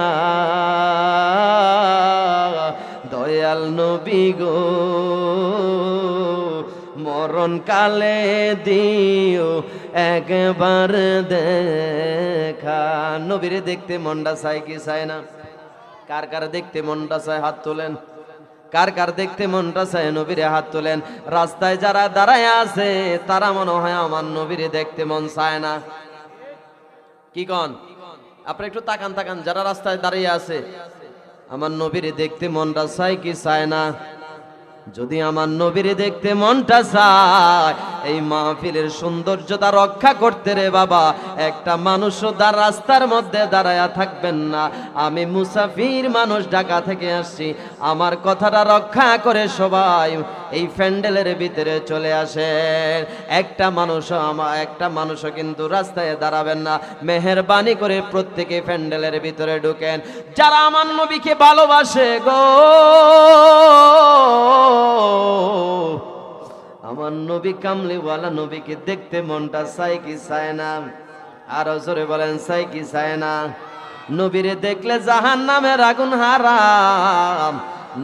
দয়াল নবী গো মরণ কালে দিও একবার দেখা। নবীরে দেখতে মনটা চায় কি চায় না? কার কার দেখতে মনটা চায় হাত তোলেন। কার কার দেখতে মনটা চায় নবীরে হাত তোলেন। রাস্তায় যারা দাঁড়ায় আছে তারা মনে হয় আমার নবীরে দেখতে মন চায় না। কি কন? আপনি একটু তাকান তাকান, যারা রাস্তায় দাঁড়িয়ে আছে, আমার নবীরে দেখতে মনটা চায় কি চায় না? যদি আমার নবীরে দেখতে মনটা চায়, এই মাহফিলের সৌন্দর্যতা রক্ষা করতে রে বাবা একটা মানুষও তার রাস্তার মধ্যে দাঁড়ায়া থাকবেন না। আমি মুসাফির মানুষ, ঢাকা থেকে আসছি, আমার কথাটা রক্ষা করে সবাই এই প্যান্ডেলের ভিতরে চলে আসেন। একটা মানুষও কিন্তু রাস্তায় দাঁড়াবেন না। মেহেরবানি করে প্রত্যেকে প্যান্ডেলের ভিতরে ঢুকেন যারা আমার নবীকে ভালোবাসে গো। আমার নবী কামলিওয়ালা নবীকে দেখতে মনটা চায় কি চায় না? আরো জোরে বলেন, চায় কি চায় না? নবীরে দেখলে জাহান্নামের আগুন হারাম,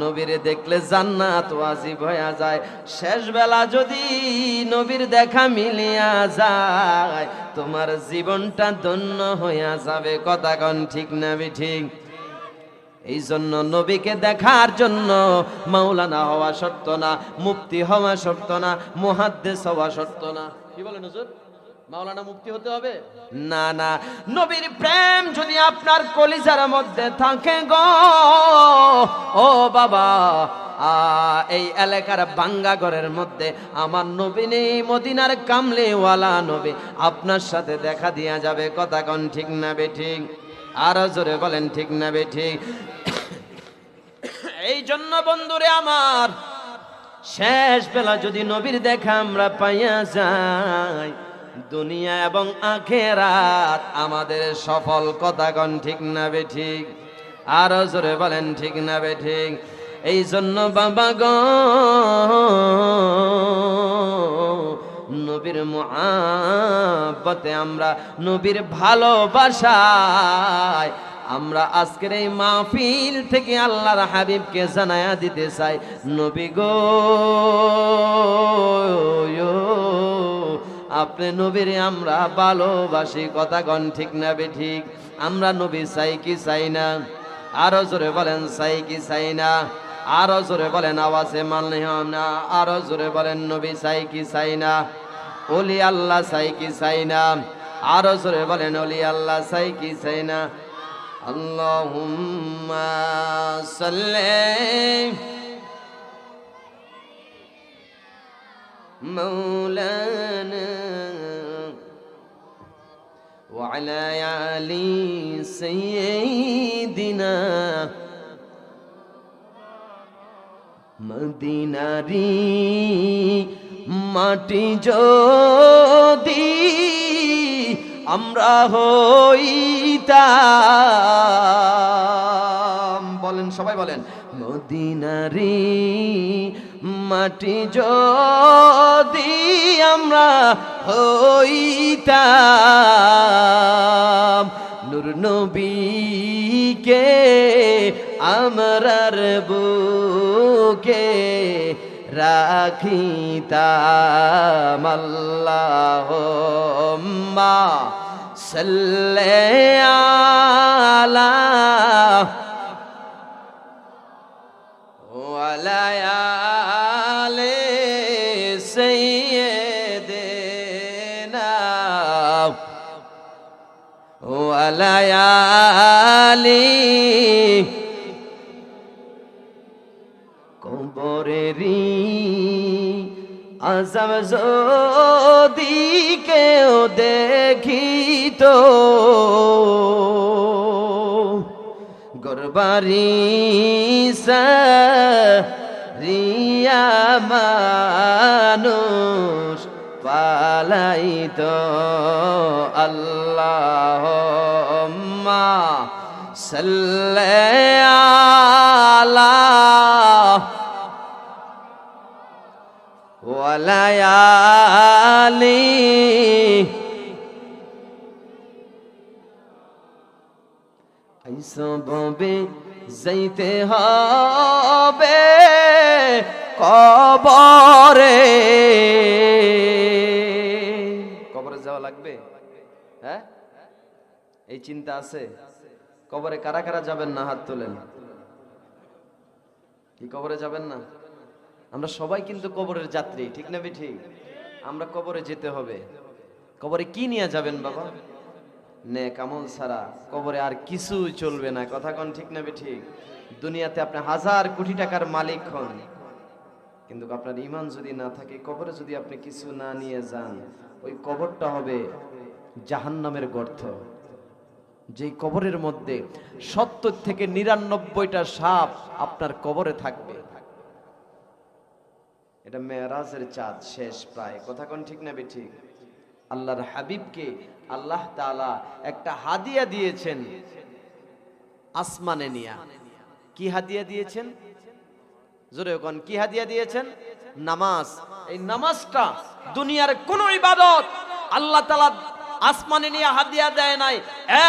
নবীরে দেখলে জান্নাত ওয়াজিব হয়ে যায়। শেষ বেলা যদি নবীর দেখা মিলিয়া যায়, তোমার জীবনটা ধন্য হইয়া যাবে। কথা কোন ঠিক না ঠিক? এই জন্য নবীকে দেখার জন্য মাওলানা হওয়া শর্ত না, মুফতি হওয়া শর্ত না, মুহাদ্দিস হওয়া শর্ত না। কি বলেন হুজুর? মাওলানা মুফতি হতে হবে না? না, নবীর প্রেম যদি আপনার কলিজার মধ্যে থাকে গো, ও বাবা, এই এলাকার বাঙ্গা ঘরের মধ্যে আমার নবী নেই, মদিনার কামলিওয়ালা নবী আপনার সাথে দেখা দিয়া যাবে। কথা কোন ঠিক না ঠিক? আরো জোরে বলেন, ঠিক না ঠিক? এই জন্য বন্ধুরে আমার, শেষ বেলা যদি নবীর দেখা আমরা পাইয়া যাই, দুনিয়া এবং আখিরাত আমাদের সফল। কথা কোন ঠিক না বেঠিক? আরো জোরে বলেন ঠিক না বেঠিক? এই জন্য বাবা গো, নবীর মুহাব্বতে আমরা, নবীর ভালোবাসায় আমরা আজকের এই মাহফিল থেকে আল্লাহর হাবিবকে জানায়া দিতে চাই, নবী গো আপনি নবীর আমরা ভালোবাসি। কথা কোন ঠিক না বেঠিক? আমরা নবী চাই কি চাই না? আরো জোরে বলেন চাই কি চাই না? আরো জোরে বলেন, আওয়াজে মানলে না। আরো জোরে বলেন নবী চাই কি চাই না? ওলি আল্লাহ চাই কি চাই না? আরো জোরে বলেন ওলি আল্লাহ চাই কি চাই না? আল্লাহুম্মা সাল্লি মাওলানা ওয়া আলা আলি সাইয়্যিদিনা মদিনারি মাটি যদি আমরা হইতাম, বলেন সবাই বলেন, মদিনারি মাটি যদি আমরা হইতাম, নূর নবীকে আমরার বুকে রাখিতাম। আল্লাহুম্মা সাল্লি আলা ওয়া আলা আলি সাইয়্যিদিনা ওয়া আলা আলি। কবরেরি আযাব যদি কেউ দেখিত, গরবারি সারিয়া মানুষ পালাইত। আল্লাহুম্মা সাল্লি আলা ওয়া আলা আলি। আইসবে যাইতে হবে কবরে, কবরে যাওয়া লাগবে। হ্যাঁ, এই চিন্তা আছে? কবরে কারা কারা যাবেন না? হাত তোলেন। কি কবরে যাবেন না? আমরা সবাই কিন্তু কবরের যাত্রী, ঠিক না ঠিক? আমরা কবরে যেতে হবে। কবরে কি নিয়ে যাবেন বাবা? নেক আমল ছাড়া কবরে আর কিছু চলবে না। কথা কোন ঠিক না ঠিক? দুনিয়াতে আপনি হাজার কোটি টাকার মালিক হন, কিন্তু আপনার ঈমান যদি না থাকে, কবরে যদি আপনি কিছু না নিয়ে যান, ওই কবরটা হবে জাহান্নামের গর্ত। যেই কবরের মধ্যে 70 থেকে 99টা সাপ আপনার কবরে থাকবে। এটা মেরাজের চাঁদ শেষ প্রায়। কথা কোন ঠিক না ঠিক? আল্লাহর হাবিবকে আল্লাহ তাআলা একটা হাদিয়া দিয়েছেন আসমানে নিয়া। কি হাদিয়া দিয়েছেন? জোরে কোন, কি হাদিয়া দিয়েছেন? নামাজ। এই নামাজটা দুনিয়ার কোন ইবাদত আল্লাহ তাআলা আসমানে নিয়ে হাদিয়া দেয় নাই।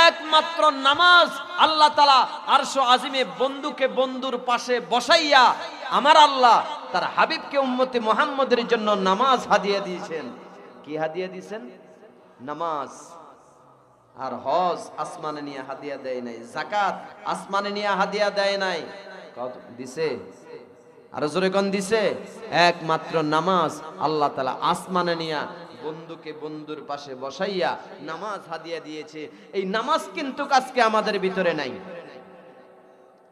একমাত্র নামাজ আল্লাহ তাআলা আরশ আজিমে বন্ধুকে বন্ধুর পাশে বসাইয়া আমার আল্লাহ তার হাবিবকে উম্মতে মুহাম্মদের জন্য নামাজ হাদিয়া দিয়েছেন। কি হাদিয়া দিয়েছেন? নামাজ। আর হজ আসমানে নিয়ে হাদিয়া দেয় নাই, যাকাত আসমানে নিয়ে হাদিয়া দেয় নাই। কত দিছে? আরো জোরে কোন দিছে? একমাত্র নামাজ আল্লাহ তাআলা আসমানে নিয়ে বন্ধুকে বন্ধুর পাশে বসাইয়া নামাজ হাদিয়া দিয়েছে। এই নামাজ কিন্তু আজকে আমাদের ভিতরে নাই।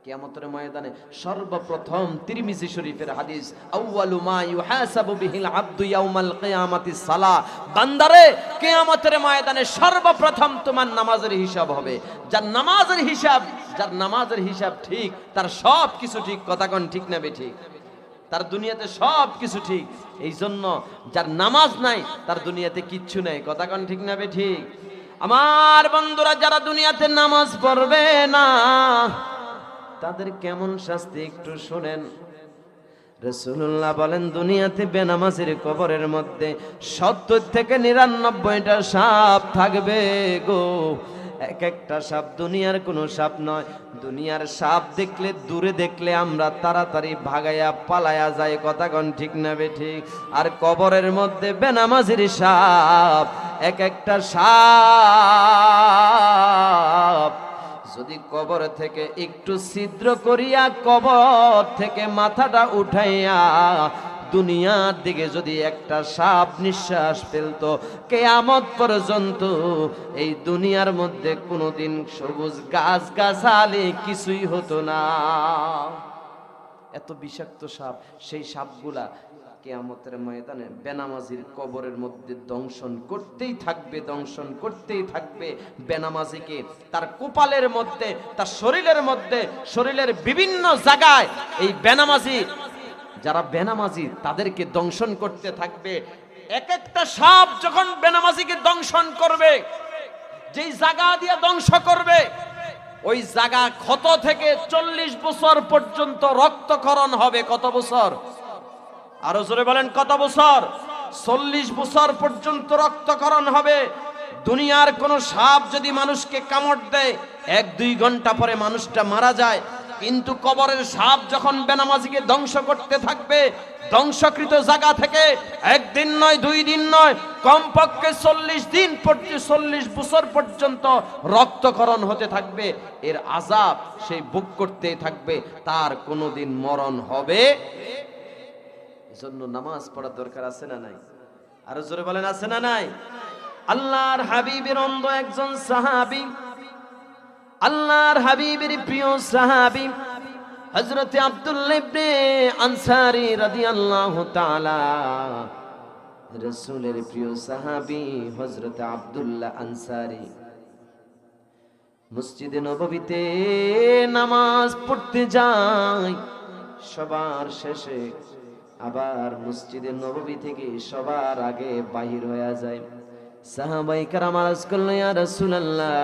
কিয়ামতের ময়দানে সর্বপ্রথম তিরমিজি শরীফের হাদিস, আউয়ালু মা ইউহাসাবু বিহিল আবদু ইয়াউমাল কিয়ামাতিস সালাহ। বান্দারে, কিয়ামতের ময়দানে সর্বপ্রথম তোমার নামাজের হিসাব হবে। যার নামাজের হিসাব ঠিক, তার সব কিছু ঠিক। কথা কোন ঠিক না ঠিক? তার দুনিয়াতে সব কিছু ঠিক। এই জন্য যার নামাজ নাই তার দুনিয়াতে কিচ্ছু নাই। কথা কোন ঠিক না ঠিক? আমার বন্ধুরা, যারা দুনিয়াতে নামাজ পড়বে না তাদের কেমন শাস্তি একটু শুনেন। রাসূলুল্লাহ বলেন, দুনিয়াতে বেনামাজের কবরের মধ্যে 70 থেকে 99টা সাপ থাকবে গো। এক একটা সাপ দুনিয়ার কোনো সাপ নয়। দুনিয়ার সাপ দেখলে, দূরে দেখলে আমরা তাড়াতাড়ি ভাগাইয়া পালায়া যাই। কথা কোন ঠিক না ঠিক? আর কবরের মধ্যে বেনামাজির সাপ, এক একটা সাপ যদি কবর থেকে একটু ছিদ্র করিয়া কবর থেকে মাথাটা উঠাইয়া দুনিয়ার দিকে যদি একটা সাপ নিঃশ্বাস ফেলতো, কিয়ামত পর্যন্ত এই দুনিয়ার মধ্যে কোনোদিন সবুজ গাছ গাছালি কিছুই হতো না। এত বিষাক্ত সাপ। সেই সাপগুলা কিয়ামতের ময়দানে বেনামাজির কবরের মধ্যে দংশন করতেই থাকবে, দংশন করতেই থাকবে। বেনামাজিকে তার কপালের মধ্যে, তার শরীরের মধ্যে, শরীরের বিভিন্ন জায়গায় এই বেনামাজি, যারা বেনামাজি তাদেরকে দংশন করতে থাকবে। এক একটা সাপ যখন বেনামাজিকে দংশন করবে, যেই জায়গা দিয়ে ধ্বংস করবে ওই জায়গা ক্ষত থেকে 40 বছর পর্যন্ত রক্তক্ষরণ হবে। কত বছর? আরো জোরে বলেন, কত বছর? 40 বছর পর্যন্ত রক্তক্ষরণ হবে। দুনিয়ার কোন সাপ যদি মানুষকে কামড় দেয় 1-2 ঘন্টা পরে মানুষটা মারা যায়, কিন্তু কবরের সাপ যখন বেনামাজিকে ধ্বংস করতে থাকবে, ধ্বংসকৃত জায়গা থেকে 1 দিন নয়, 2 দিন নয়, কমপক্ষে 40 বছর পর্যন্ত রক্তক্ষরণ হতে থাকবে। এর আযাব সেই ভোগ করতেই থাকবে, তার কোনোদিন মরণ হবে। এজন্য নামাজ পড়ার দরকার আছে না নাই? আরো জোরে বলেন, আছে না নাই? আল্লাহর হাবিবের অন্ধ একজন সাহাবী, আল্লাহর হাবিবের প্রিয় সাহাবী হযরত আব্দুল্লাহ ইবনে আনসারী রাদিয়াল্লাহু তাআলা, রাসূলের প্রিয় সাহাবী হযরত আব্দুল্লাহ আনসারী মসজিদে নববীতে নামাজ পড়তে যায়। সবার শেষে আবার মসজিদে নববী থেকে সবার আগে বাহির হয়ে যায়। সাহাবায়ে কেরাম আরজ করলেন, ইয়া রাসূলুল্লাহ,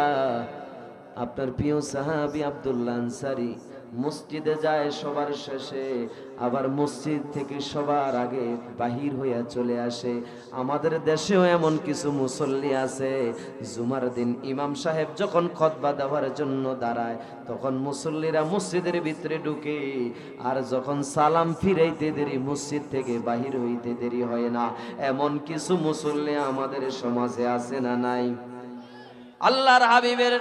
আপনার প্রিয় সাহাবী আব্দুল্লাহ আনসারী মসজিদে যায় সবার শেষে, আবার মসজিদ থেকে সবার আগে বাহির হইয়া চলে আসে। আমাদের দেশেও এমন কিছু মুসল্লি আছে, জুমার দিন ইমাম সাহেব যখন খুতবা দেওয়ার জন্য দাঁড়ায় তখন মুসল্লিরা মসজিদের ভিতরে ঢুকে, আর যখন সালাম ফিরাইতে দেরি মসজিদ থেকে বাহির হইতে দেরি হয় না। এমন কিছু মুসল্লি আমাদের সমাজে আছে না নাই? আল্লাহর হাবিবের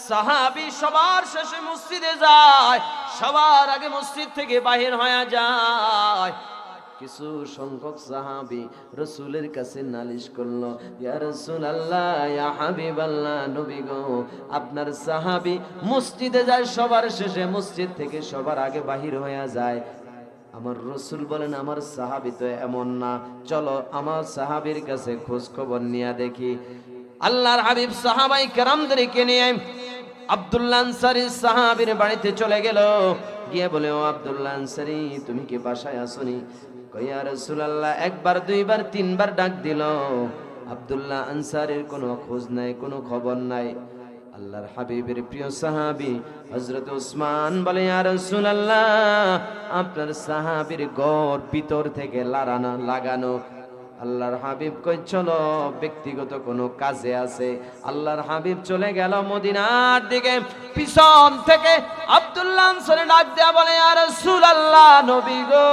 সাহাবী সবার শেষে মসজিদে যায়, সবার আগে মসজিদ থেকে বাহির হয়ে যায়। কিছু সংখ্যক সাহাবী রাসূলের কাছে নালিশ করলো, ইয়া রাসূলুল্লাহ, ইয়া হাবিবাল্লাহ, নবী গো, আপনার সাহাবী মসজিদে যায় সবার শেষে, মসজিদ থেকে সবার আগে বাহির হয়ে যায়। আমার রাসূল বলেন, আমার সাহাবী তো এমন না, চলো আমার সাহাবীর কাছে খোঁজ খবর নিয়ে দেখি। আল্লাহর হাবিব সাহাবায়ে কেরামদেরকে নিয়ে আব্দুল্লাহ আনসারী সাহাবীর বাড়িতে চলে গেল। গিয়ে বলে, ও আব্দুল্লাহ আনসারী, তুমি কি বাসায় আসোনি? কই, ইয়া রাসূলুল্লাহ, একবার, দুইবার, তিনবার ডাক দিল, আব্দুল্লাহ আনসারীর কোনো খোঁজ নাই, কোনো খবর নাই। আল্লাহর হাবিবের প্রিয় সাহাবী হযরত ওসমান বলে, ইয়া রাসূলুল্লাহ, আপনার সাহাবীর ঘর ভিতর থেকে লাগানো। আল্লাহর হাবিব কই, চলো, ব্যক্তিগত কোনো কাজে আছে। আল্লাহর হাবিব চলে গেল মদিনার দিকে। পিছন থেকে আব্দুল্লাহ আনসারী ডাক দেয়া বলে, ইয়া রাসূলুল্লাহ, নবী গো,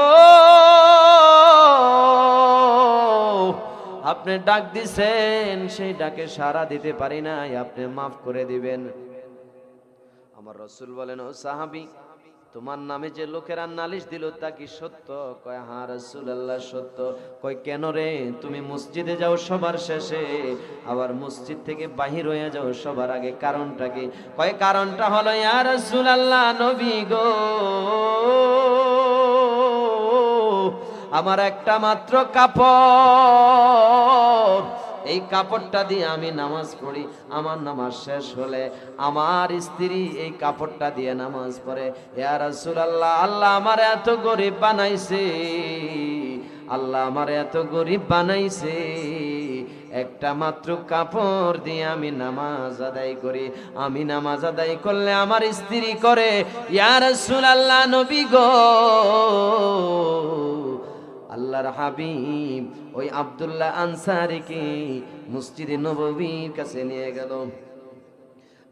আপনি ডাক দিছেন, সেই ডাকে সাড়া দিতে পারি নাই, আপনি মাফ করে দিবেন। আমার রাসূল বলেন, ও সাহাবী, তোমার নামে যে লোকেরা নালিশ দিল তা কি সত্য? কয়, হ্যাঁ রাসূলুল্লাহ, সত্য। কয়, কেন রে? তুমি মসজিদে যাও সবার শেষে, আবার মসজিদ থেকে বাহির হয়ে যাও সবার আগে, কারণটা কি? কয়, কারণটা হলো, ইয়া রাসূলুল্লাহ, নবী গো, আমার একটা মাত্র কাপড়, এই কাপড়টা দিয়ে আমি নামাজ পড়ি, আমার নামাজ শেষ হলে আমার স্ত্রী এই কাপড়টা দিয়ে নামাজ পড়ে। ইয়া রাসূলুল্লাহ, আল্লাহ আমার এত গরিব বানাইছে, আল্লাহ আমার এত গরিব বানাইছে, একটা মাত্র কাপড় দিয়ে আমি নামাজ আদায় করি, আমি নামাজ আদায় করলে আমার স্ত্রী করে, ইয়া রাসূলুল্লাহ নবী গো, আল্লাহর হাবিব ওই আব্দুল্লাহ আনসারীকে মসজিদে নববীর কাছে নিয়ে গেল।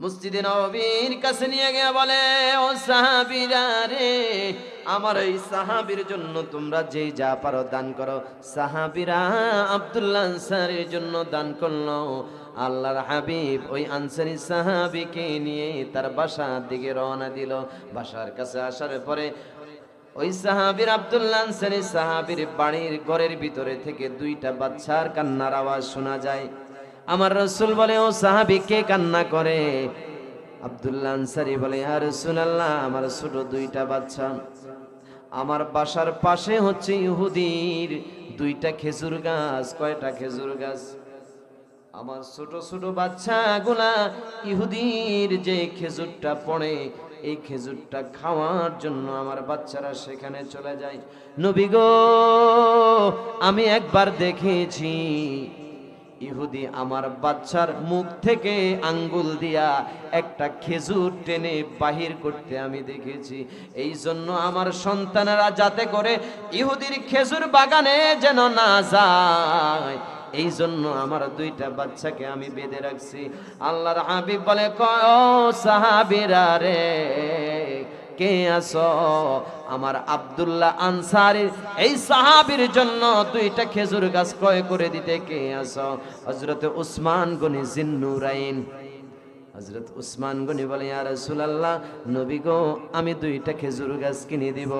মসজিদে নববীর কাছে নিয়ে গিয়ে বলে, ও সাহাবীরা রে, আমার এই সাহাবীর জন্য তোমরা যেই যা পারো দান করো। সাহাবীরা আব্দুল্লাহ আনসারীর জন্য দান করলো। আল্লাহর হাবিব ওই আনসারী সাহাবীকে নিয়ে তার বাসার দিকে রওনা দিল। বাসার কাছে আসার পরে ওই সাহাবীর আব্দুল্লাহ আনসারী সাহাবীর বাড়ির ঘরের ভিতরে থেকে দুইটা বাচ্চার কান্নার আওয়াজ শোনা যায়। আমার রাসূল বলে, ও সাহাবী কে কান্না করে? আব্দুল্লাহ আনসারী বলে, ইয়া রাসূলুল্লাহ, আমার ছোট দুইটা বাচ্চা, আমার বাসার পাশে হচ্ছে ইহুদির দুইটা খেজুর গাছ। কয়টা খেজুর গাছ? আমার ছোট ছোট বাচ্চাগুলা ইহুদির যে খেজুরটা পড়ে এই খেজুরটা খাওয়ার জন্য আমার বাচ্চারা সেখানে চলে যায়। নবী গো, আমি একবার দেখেছি ইহুদি আমার বাচ্চার মুখ থেকে আঙ্গুল দিয়া একটা খেজুর টেনে বাহির করতে আমি দেখেছি। এই জন্য আমার সন্তানেরা যাতে করে ইহুদির খেজুর বাগানে যেন না যায়, এই জন্য আমার দুইটা বাচ্চাকে আমি বেঁধে রাখছি। আল্লাহর হাবিব বলে, ও সাহাবীরা রে, কে আসো? আমার আব্দুল্লাহ আনসারীর এই সাহাবীর জন্য দুইটা খেজুর গাছ ক্রয় করে দিতে কে আসো? হযরত উসমান গনি জিন্নুরাইন। হযরত উসমান গনি বলে, ইয়া রাসূলুল্লাহ নবী গো, আমি দুইটা খেজুর গাছ কিনে দিব।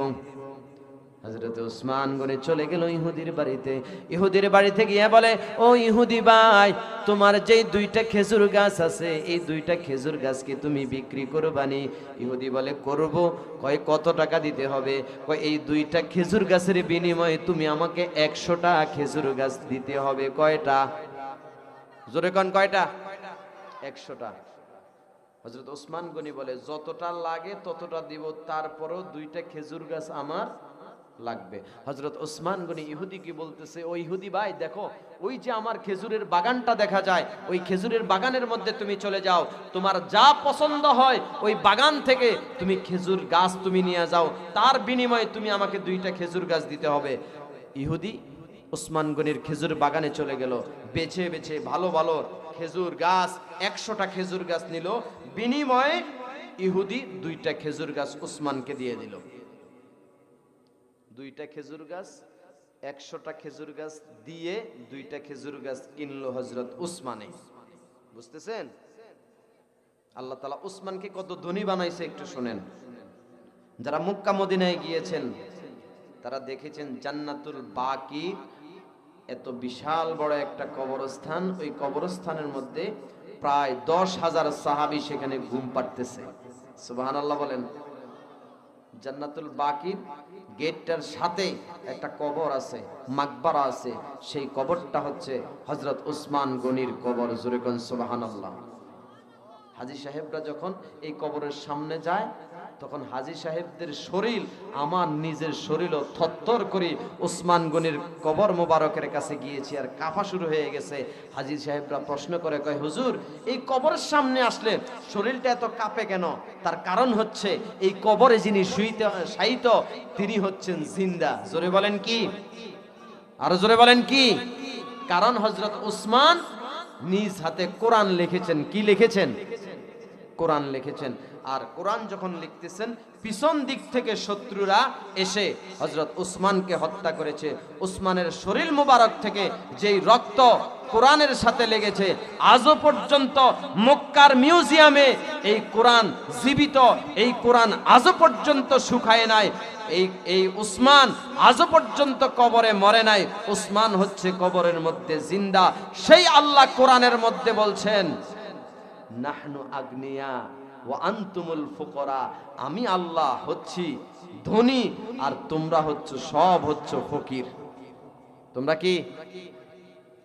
হযরত উসমান গনি চলে গেল ইহুদির বাড়িতে। ইহুদির বাড়িতে গিয়ে বলে, ও ইহুদি ভাই, তোমার যেই দুইটা খেজুর গাছ আছে এই দুইটা খেজুর গাছ কি তুমি বিক্রি করবানি? ইহুদি বলে, করব। কয়, কত টাকা দিতে হবে? কয়, এই দুইটা খেজুর গাছের বিনিময়ে তুমি আমাকে 100টা খেজুর গাছ দিতে হবে। কয়টা? জোরে কোন, কয়টা? 100টা। হযরত উসমান গনি বলে, যতটা লাগে ততটা দিব, তারপরও দুইটা খেজুর গাছ আমার লাগবে। হযরত উসমান গনি ইহুদি কি বলতেছে, ওই ইহুদি ভাই দেখো, ওই যে আমার খেজুরের বাগানটা দেখা যায়, ওই খেজুরের বাগানের মধ্যে তুমি চলে যাও, তোমার যা পছন্দ হয় ওই বাগান থেকে তুমি খেজুর গাছ তুমি নিয়ে যাও, তার বিনিময়ে তুমি আমাকে দুইটা খেজুর গাছ দিতে হবে। ইহুদি উসমান গনির খেজুর বাগানে চলে গেল, বেছে বেছে ভালো ভালো খেজুর গাছ 100টা খেজুর গাছ নিল, বিনিময়ে ইহুদি দুইটা খেজুর গাছ উসমানকে দিয়ে দিল। দুইটা খেজুর গাছ, 100টা খেজুর গাছ দিয়ে দুইটা খেজুর গাছ কিনলো হযরত উসমানে। বুঝতেছেন আল্লাহ তাআলা উসমানকে কত ধনী বানাইছে একটু শুনেন। যারা মক্কা মদিনায় গিয়েছেন তারা দেখেছেন জান্নাতুল বাকি এত বিশাল বড় একটা কবরস্থান, ওই কবরস্থানের মধ্যে প্রায় 10,000 সাহাবী সেখানে ঘুম পাড়তেছে। সুবহানাল্লাহ বলেন। জান্নাতুল বাকির গেটটার সাথে একটা কবর আছে, মাকবারা আছে, সেই কবরটা হচ্ছে হযরত উসমান গনির কবর। জোরে কোন সুবহানাল্লাহ। হাজী সাহেবরা যখন এই কবরের সামনে যায় তখন হাজী সাহেবদের শরীর, আমার নিজের শরীরও থরথর করে উসমান গনির কবর মোবারকের কাছে গিয়েছি আর কাঁপা শুরু হয়ে গেছে। হাজী সাহেবরা প্রশ্ন করে, কয় হুজুর, এই কবরের সামনে আসলে শরীরটা এত কাঁপে কেন? তার কারণ হচ্ছে এই কবরে যিনি শায়িত তিনি হচ্ছেন জিন্দা। জোরে বলেন কি? আরো জোরে বলেন কি? কারণ হযরত উসমান নিজ হাতে কোরআন লিখেছেন। কি লিখেছেন? কোরআন লিখেছেন। আর কোরআন যখন লিখতেছেন পিছন দিক থেকে শত্রুরা এসে হযরত উসমানকে হত্যা করেছে। উসমানের শরীর মোবারক থেকে যেই রক্ত কোরআনের সাথে লেগেছে, আজও পর্যন্ত মক্কার মিউজিয়ামে এই কোরআন জীবিত, এই কোরআন আজও পর্যন্ত শুকায় নাই। এই উসমান আজও পর্যন্ত কবরে মরে নাই। উসমান হচ্ছে কবরের মধ্যে জিন্দা। সেই আল্লাহ কোরআনের মধ্যে বলছেন, নাহনু আগনিয়া ওয়া আনতুমুল ফুকরা, আমি আল্লাহ হচ্ছি ধনী আর তোমরা হচ্ছে সব হচ্ছে ফকির। তোমরা কি?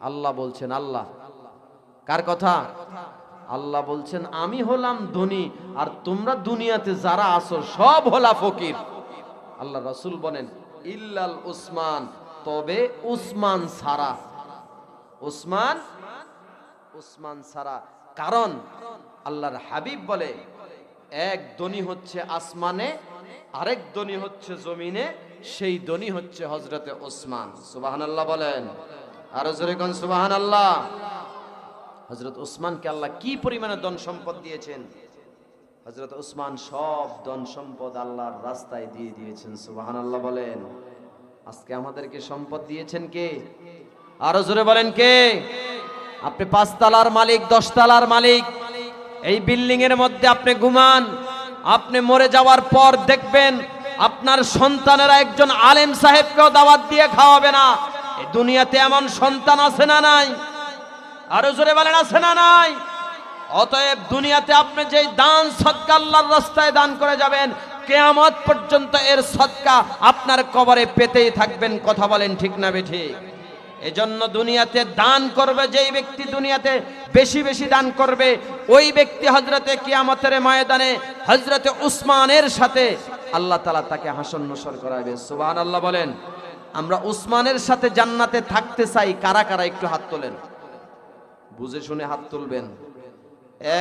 আল্লাহ বলছেন, আল্লাহ কার কথা? আল্লাহ বলছেন আমি হলাম ধনী আর তোমরা দুনিয়াতে যারা আছো সব হলা ফকির। আল্লাহ রাসূল বলেন ইল্লাল উসমান, তবে উসমান ছাড়া। উসমান ছাড়া। কারণ আল্লাহর হাবিব বলে এক ধনী হচ্ছে আসমানে, আরেক ধনী হচ্ছে জমিনে, সেই ধনী হচ্ছে হযরতে উসমান। সুবহানাল্লাহ বলেন, আরো জোরে কোন সুবহানাল্লাহ। হযরত উসমানকে আল্লাহ কি পরিমাণে ধন সম্পদ দিয়েছেন। হযরত উসমান সব ধন সম্পদ আল্লাহর রাস্তায় দিয়ে দিয়েছেন। সুবহানাল্লাহ বলেন। আজকে আমাদেরকে সম্পদ দিয়েছেন কে? আরো জোরে বলেন কে? আপনি 5 তলার মালিক, 10 তলার মালিক, এই বিল্ডিং এর মধ্যে আপনি ঘুমান, আপনি মরে যাওয়ার পর দেখবেন আপনার সন্তানেরা একজন আলেম সাহেবকেও দাওয়াত দিয়ে খাওয়াবে না। এই দুনিয়াতে এমন সন্তান আছে না নাই? আরো জোরে বলেন আছে না নাই? অতএব দুনিয়াতে আপনি যেই দান সদকা আল্লাহর রাস্তায় দান করে যাবেন, কিয়ামত পর্যন্ত এর সদকা আপনার কবরে পেতেই থাকবেন। কথা বলেন ঠিক না বেঠিক? এজন্য দুনিয়াতে দান করবে যেই ব্যক্তি, দুনিয়াতে বেশি বেশি দান করবে, ওই ব্যক্তি হযরতে কিয়ামতের ময়দানে হযরতে উসমানের সাথে আল্লাহ তাআলা তাকে হাসর নসর করাবে। সুবহানাল্লাহ বলেন। আমরা উসমানের সাথে জান্নাতে থাকতে চাই। কারা কারা একটু হাত তোলেন, বুঝে শুনে হাত তুলবেন।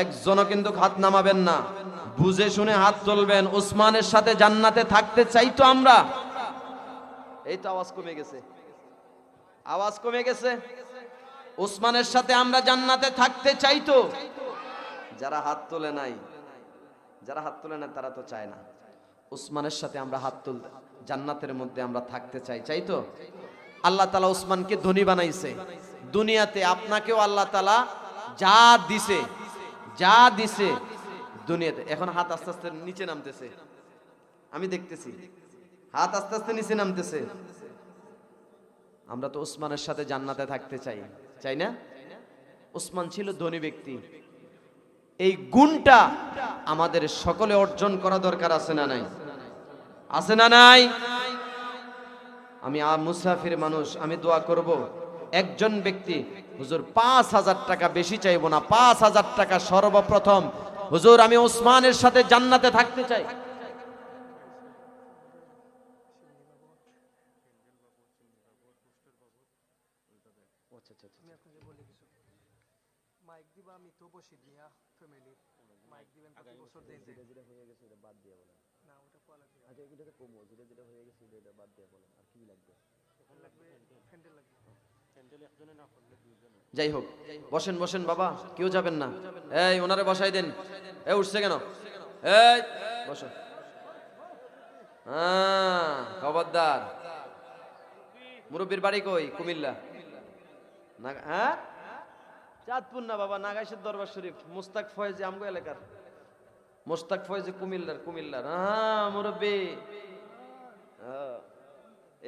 একজনও কিন্তু হাত নামাবেন না, বুঝে শুনে হাত তুলবেন। উসমানের সাথে জান্নাতে থাকতে চাই তো আমরা। এই তো আওয়াজ কমে গেছে, আওয়াজ কমে গেছে। উসমানের সাথে আমরা জান্নাতে থাকতে চাই তো? যারা হাত তোলে নাই, যারা হাত তোলে না তারা তো চায় না। উসমানের সাথে আমরা হাত তুলতে জান্নাতের মধ্যে আমরা থাকতে চাই, চাই তো? আল্লাহ তাআলা উসমানকে ধনী বানাইছে। দুনিয়াতে আপনাকেও আল্লাহ তাআলা যা দিছে, যা দিছে দুনিয়াতে। এখন হাত আস্তে আস্তে নিচে নামতেছে, আমি দেখতেছি হাত আস্তে আস্তে নিচে নামতেছে। আমরা তো উসমানের সাথে জান্নাতে থাকতে চাই, চাই না? উসমান ছিল ধনী ব্যক্তি। এই গুণটা আমাদের সকলে অর্জন করা দরকার আছে না নাই? আছে না নাই? আমি মুসাফির মানুষ, আমি দোয়া করব একজন ব্যক্তি, হুজুর 5,000 টাকা, বেশি চাইবো না, 5,000 টাকা সর্বপ্রথম, হুজুর আমি উসমানের সাথে জান্নাতে থাকতে চাই। যাই হোক, বসেন বসেন বাবা, কেউ যাবেন না। এই ওনারে বসাই দেন। এই উঠছে কেন? এই বসো। খবরদার। মুরব্বীর বাড়ি কই? কুমিল্লা। হ্যাঁ, চাঁদপুর না বাবা, নাগাইশের দরবার শরীফ। মুস্তাক ফয়েজি আমগো এলাকার। মুস্তাক ফয়েজি কুমিল্লার। হ্যাঁ মুরব্বী।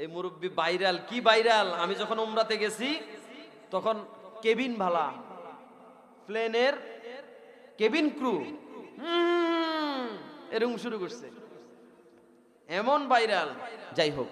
এই মুরব্বী ভাইরাল। কি ভাইরাল? আমি যখন উমরাতে গেছি তখন কেবিন ভালা, প্লেনের কেবিন ক্রু এরকম শুরু করছে, এমন ভাইরাল। যাই হোক,